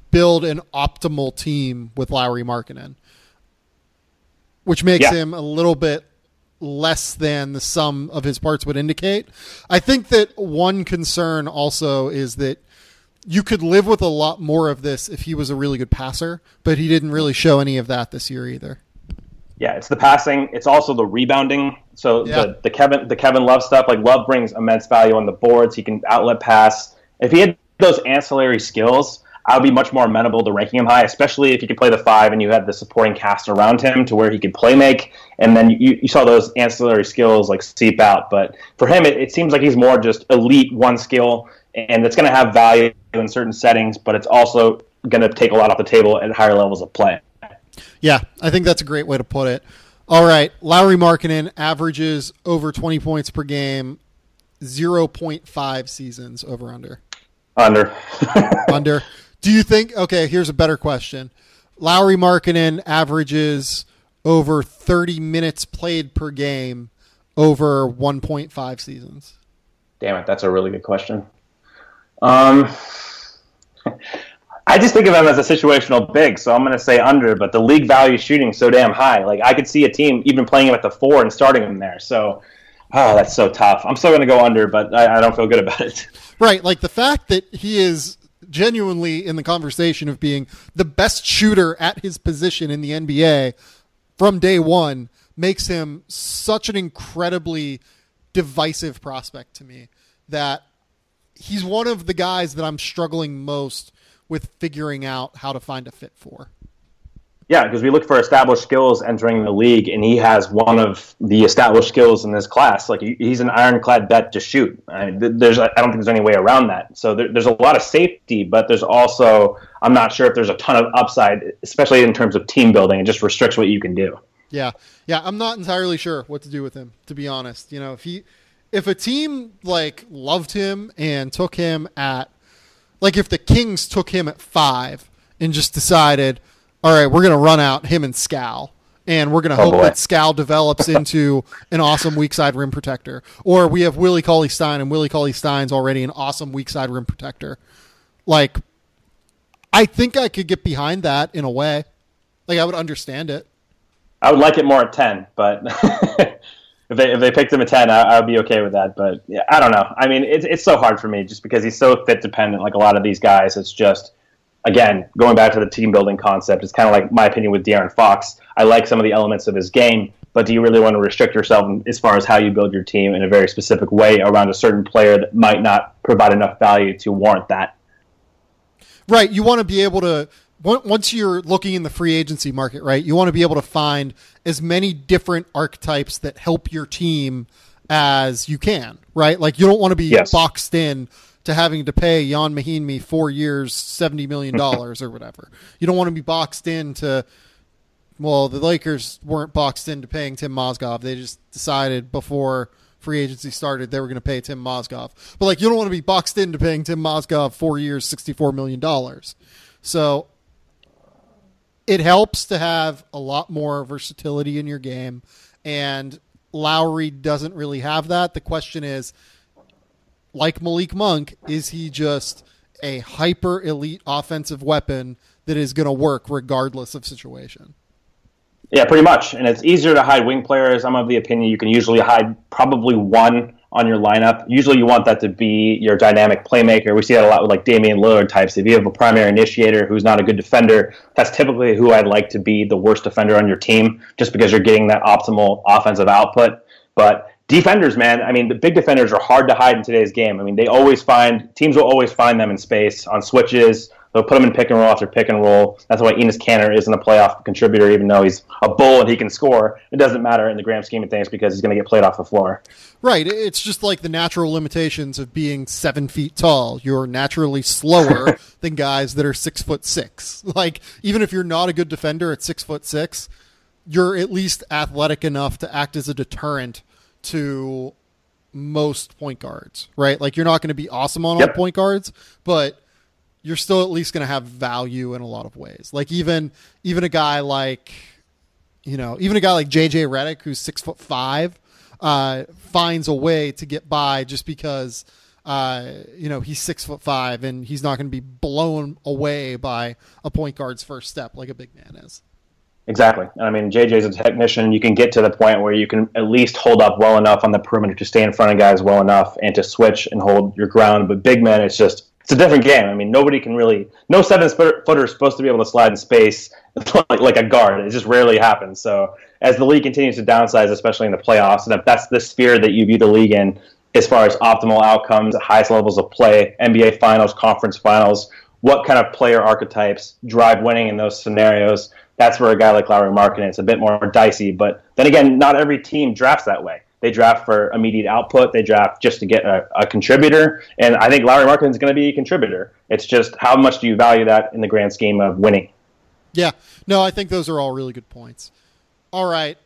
build an optimal team with Lauri Markkanen, which makes him a little bit less than the sum of his parts would indicate. I think that one concern also is that you could live with a lot more of this if he was a really good passer, but he didn't really show any of that this year either. Yeah, it's the passing. It's also the rebounding. So the Kevin Love stuff, Love brings immense value on the boards. He can outlet pass. If he had those ancillary skills, I would be much more amenable to ranking him high, especially if he could play the 5 and you had the supporting cast around him to where he could play make. And then you saw those ancillary skills seep out. But for him, it seems like he's more just elite one skill, and it's going to have value in certain settings, but it's also going to take a lot off the table at higher levels of play. Yeah, I think that's a great way to put it. All right, Lauri Markkanen averages over 20 points per game, 0.5 seasons over-under. Under. Under. Do you think, okay, here's a better question. Lauri Markkanen averages over 30 minutes played per game over 1.5 seasons. Damn it, that's a really good question. I just think of him as a situational big, so I'm going to say under, but the league value shooting so damn high. I could see a team even playing him at the 4 and starting him there. So, that's so tough. I'm still going to go under, but I don't feel good about it. Right, the fact that he is genuinely in the conversation of being the best shooter at his position in the NBA from day one makes him such an incredibly divisive prospect to me that he's one of the guys that I'm struggling most with figuring out how to find a fit for. Yeah, because we look for established skills entering the league, and he has one of the established skills in this class. He's an ironclad bet to shoot. I don't think there's any way around that. So there's a lot of safety, but there's also, I'm not sure if there's a ton of upside, especially in terms of team building. It just restricts what you can do. Yeah, I'm not entirely sure what to do with him, to be honest. If a team loved him and took him at, if the Kings took him at 5 and just decided, all right, we're going to run out him and Scal, and we're going to hope that Scal develops into an awesome weak side rim protector. Or we have Willie Cauley-Stein, and Willie Cauley-Stein's already an awesome weak side rim protector. I think I could get behind that in a way. I would understand it. I would like it more at 10, but if they picked him at 10, I would be okay with that. But yeah, I don't know. I mean, it's so hard for me just because he's so fit dependent. Like a lot of these guys, it's just, again, going back to the team building concept, it's kind of like my opinion with De'Aaron Fox. I like some of the elements of his game, but do you really want to restrict yourself as far as how you build your team in a very specific way around a certain player that might not provide enough value to warrant that? Right. You want to be able to, once you're looking in the free agency market, right, you want to be able to find as many different archetypes that help your team as you can, right? You don't want to be boxed in to having to pay Jan Mahinmi 4 years, $70 million or whatever. You don't want to be boxed into, well, the Lakers weren't boxed into paying Tim Mozgov. They just decided before free agency started they were going to pay Tim Mozgov. But you don't want to be boxed into paying Tim Mozgov 4 years, $64 million. So it helps to have a lot more versatility in your game, and Lauri doesn't really have that. The question is, like Malik Monk, is he just a hyper elite offensive weapon that is going to work regardless of situation? Yeah, pretty much. And it's easier to hide wing players. I'm of the opinion you can usually hide probably one on your lineup. Usually you want that to be your dynamic playmaker. We see that a lot with Damian Lillard types. If you have a primary initiator who's not a good defender, that's typically who I'd like to be the worst defender on your team, just because you're getting that optimal offensive output. But defenders, man, I mean, the big defenders are hard to hide in today's game. I mean, teams will always find them in space, on switches, They'll put him in pick and roll after pick and roll. That's why Enes Kanter isn't a playoff contributor, even though he's a bull and he can score. It doesn't matter in the grand scheme of things because he's going to get played off the floor. Right. It's just like the natural limitations of being 7 feet tall. You're naturally slower than guys that are 6'6". Like, even if you're not a good defender at 6'6", you're at least athletic enough to act as a deterrent to most point guards, right? Like, you're not going to be awesome on all point guards, but you're still at least going to have value in a lot of ways. Like, even a guy like, even a guy like JJ Redick, who's 6'5", finds a way to get by just because, he's 6'5" and he's not going to be blown away by a point guard's first step like a big man is. Exactly. I mean, JJ's a technician. You can get to the point where you can at least hold up well enough on the perimeter to stay in front of guys well enough and to switch and hold your ground. But big men, it's a different game. I mean, no 7-footer is supposed to be able to slide in space like a guard. It just rarely happens. So as the league continues to downsize, especially in the playoffs, and if that's the sphere that you view the league in as far as optimal outcomes, highest levels of play, NBA finals, conference finals, what kind of player archetypes drive winning in those scenarios, that's where a guy like Lauri Markkanen, it's a bit more dicey. But then again, not every team drafts that way. They draft for immediate output. They draft just to get a contributor. And I think Lauri Markkanen is going to be a contributor. It's just how much do you value that in the grand scheme of winning? Yeah. No, I think those are all really good points. All right.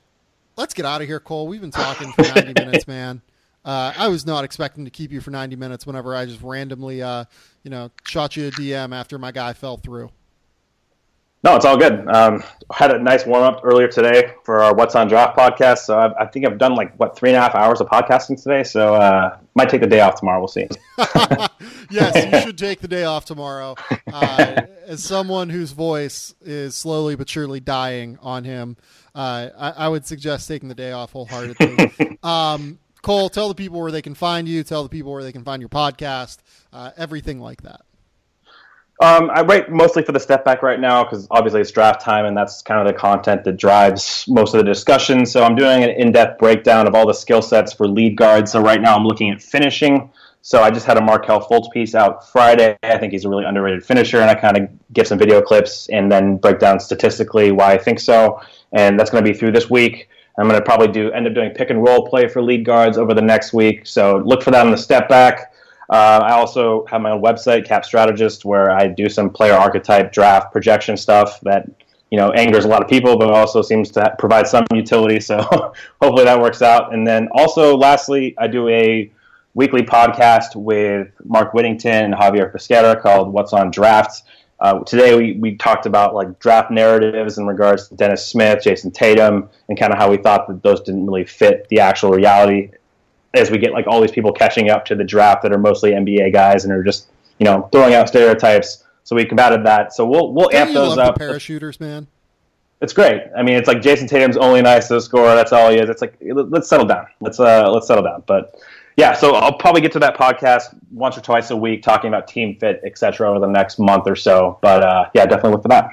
Let's get out of here, Cole. We've been talking for 90 minutes, man. I was not expecting to keep you for 90 minutes whenever I just randomly, shot you a DM after my guy fell through. No, it's all good. Had a nice warm-up earlier today for our What's on Draft podcast, so I think I've done 3.5 hours of podcasting today, so might take the day off tomorrow. We'll see. Yes, you should take the day off tomorrow. As someone whose voice is slowly but surely dying on him, I would suggest taking the day off wholeheartedly. Cole, tell the people where they can find you, tell the people where they can find your podcast, everything like that. I write mostly for the Step Back right now because obviously it's draft time and that's kind of the content that drives most of the discussion. So I'm doing an in-depth breakdown of all the skill sets for lead guards. So right now I'm looking at finishing. So I just had a Markelle Fultz piece out Friday. I think he's a really underrated finisher, and I kind of give some video clips and then break down statistically why I think so. And that's going to be through this week. I'm going to probably end up doing pick and roll play for lead guards over the next week. So look for that on the Step Back. I also have my own website, Cap Strategist, where I do some player archetype draft projection stuff that angers a lot of people, but also seems to provide some utility. So hopefully that works out. And then also, lastly, I do a weekly podcast with Mark Whittington and Javier Pesquera called What's on Draft. Today we talked about draft narratives in regards to Dennis Smith, Jason Tatum, and kind of how we thought that those didn't really fit the actual reality, as we get all these people catching up to the draft that are mostly NBA guys and are just throwing out stereotypes. So we combated that. So we'll amp those up. The parachuters, man. It's great. I mean, it's Jason Tatum's only nice to score. That's all he is. It's let's settle down. Let's settle down. But yeah, so I'll probably get to that podcast once or twice a week, talking about team fit, etc., over the next month or so. But yeah, definitely look for that.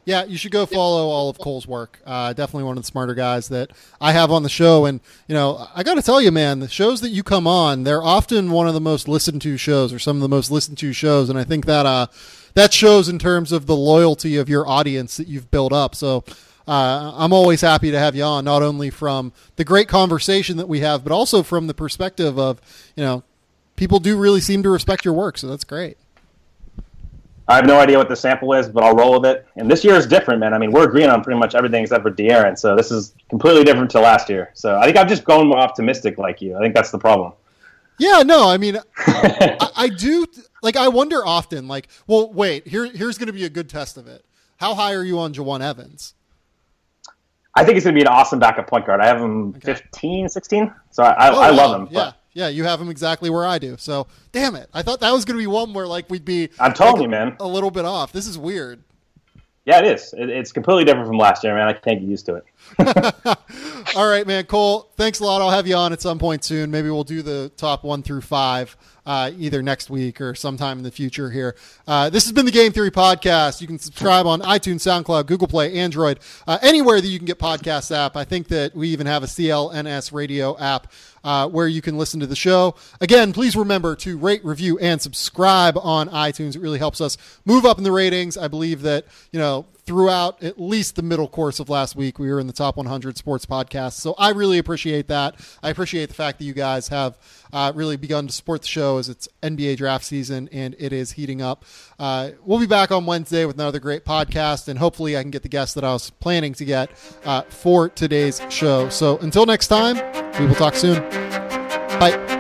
Yeah, you should go follow all of Cole's work. Definitely one of the smarter guys that I have on the show. And, I got to tell you, man, the shows that you come on, they're often one of the most listened to shows or some of the most listened to shows. And I think that that shows in terms of the loyalty of your audience that you've built up. So I'm always happy to have you on, not only from the great conversation that we have, but also from the perspective of, people do really seem to respect your work. So that's great. I have no idea what the sample is, but I'll roll with it. And this year is different, man. I mean, we're agreeing on pretty much everything except for De'Aaron, so this is completely different to last year. So I think I'm just going more optimistic like you. I think that's the problem. Yeah, no, I mean, I do, I wonder often, well, wait, here's going to be a good test of it. How high are you on Jawan Evans? I think he's going to be an awesome backup point guard. I have him 15, 16, so I love him. Yeah. But. Yeah, you have him exactly where I do. So, damn it. I thought that was going to be one where, we'd be... I'm telling you, man. A little bit off. This is weird. Yeah, it is. It's completely different from last year, man. I can't get used to it. All right, man. Cole, thanks a lot. I'll have you on at some point soon. Maybe we'll do the top 1 through 5. either next week or sometime in the future here. This has been the Game Theory Podcast. You can subscribe on iTunes, SoundCloud, Google Play, Android, anywhere that you can get podcast app. I think that we even have a CLNS radio app where you can listen to the show. Again, please remember to rate, review, and subscribe on iTunes. It really helps us move up in the ratings. I believe that, throughout at least the middle course of last week, we were in the top 100 sports podcasts. So I really appreciate that. I appreciate the fact that you guys have really begun to support the show as it's NBA draft season and it is heating up. We'll be back on Wednesday with another great podcast, and hopefully I can get the guests that I was planning to get for today's show. So until next time, we will talk soon. Bye.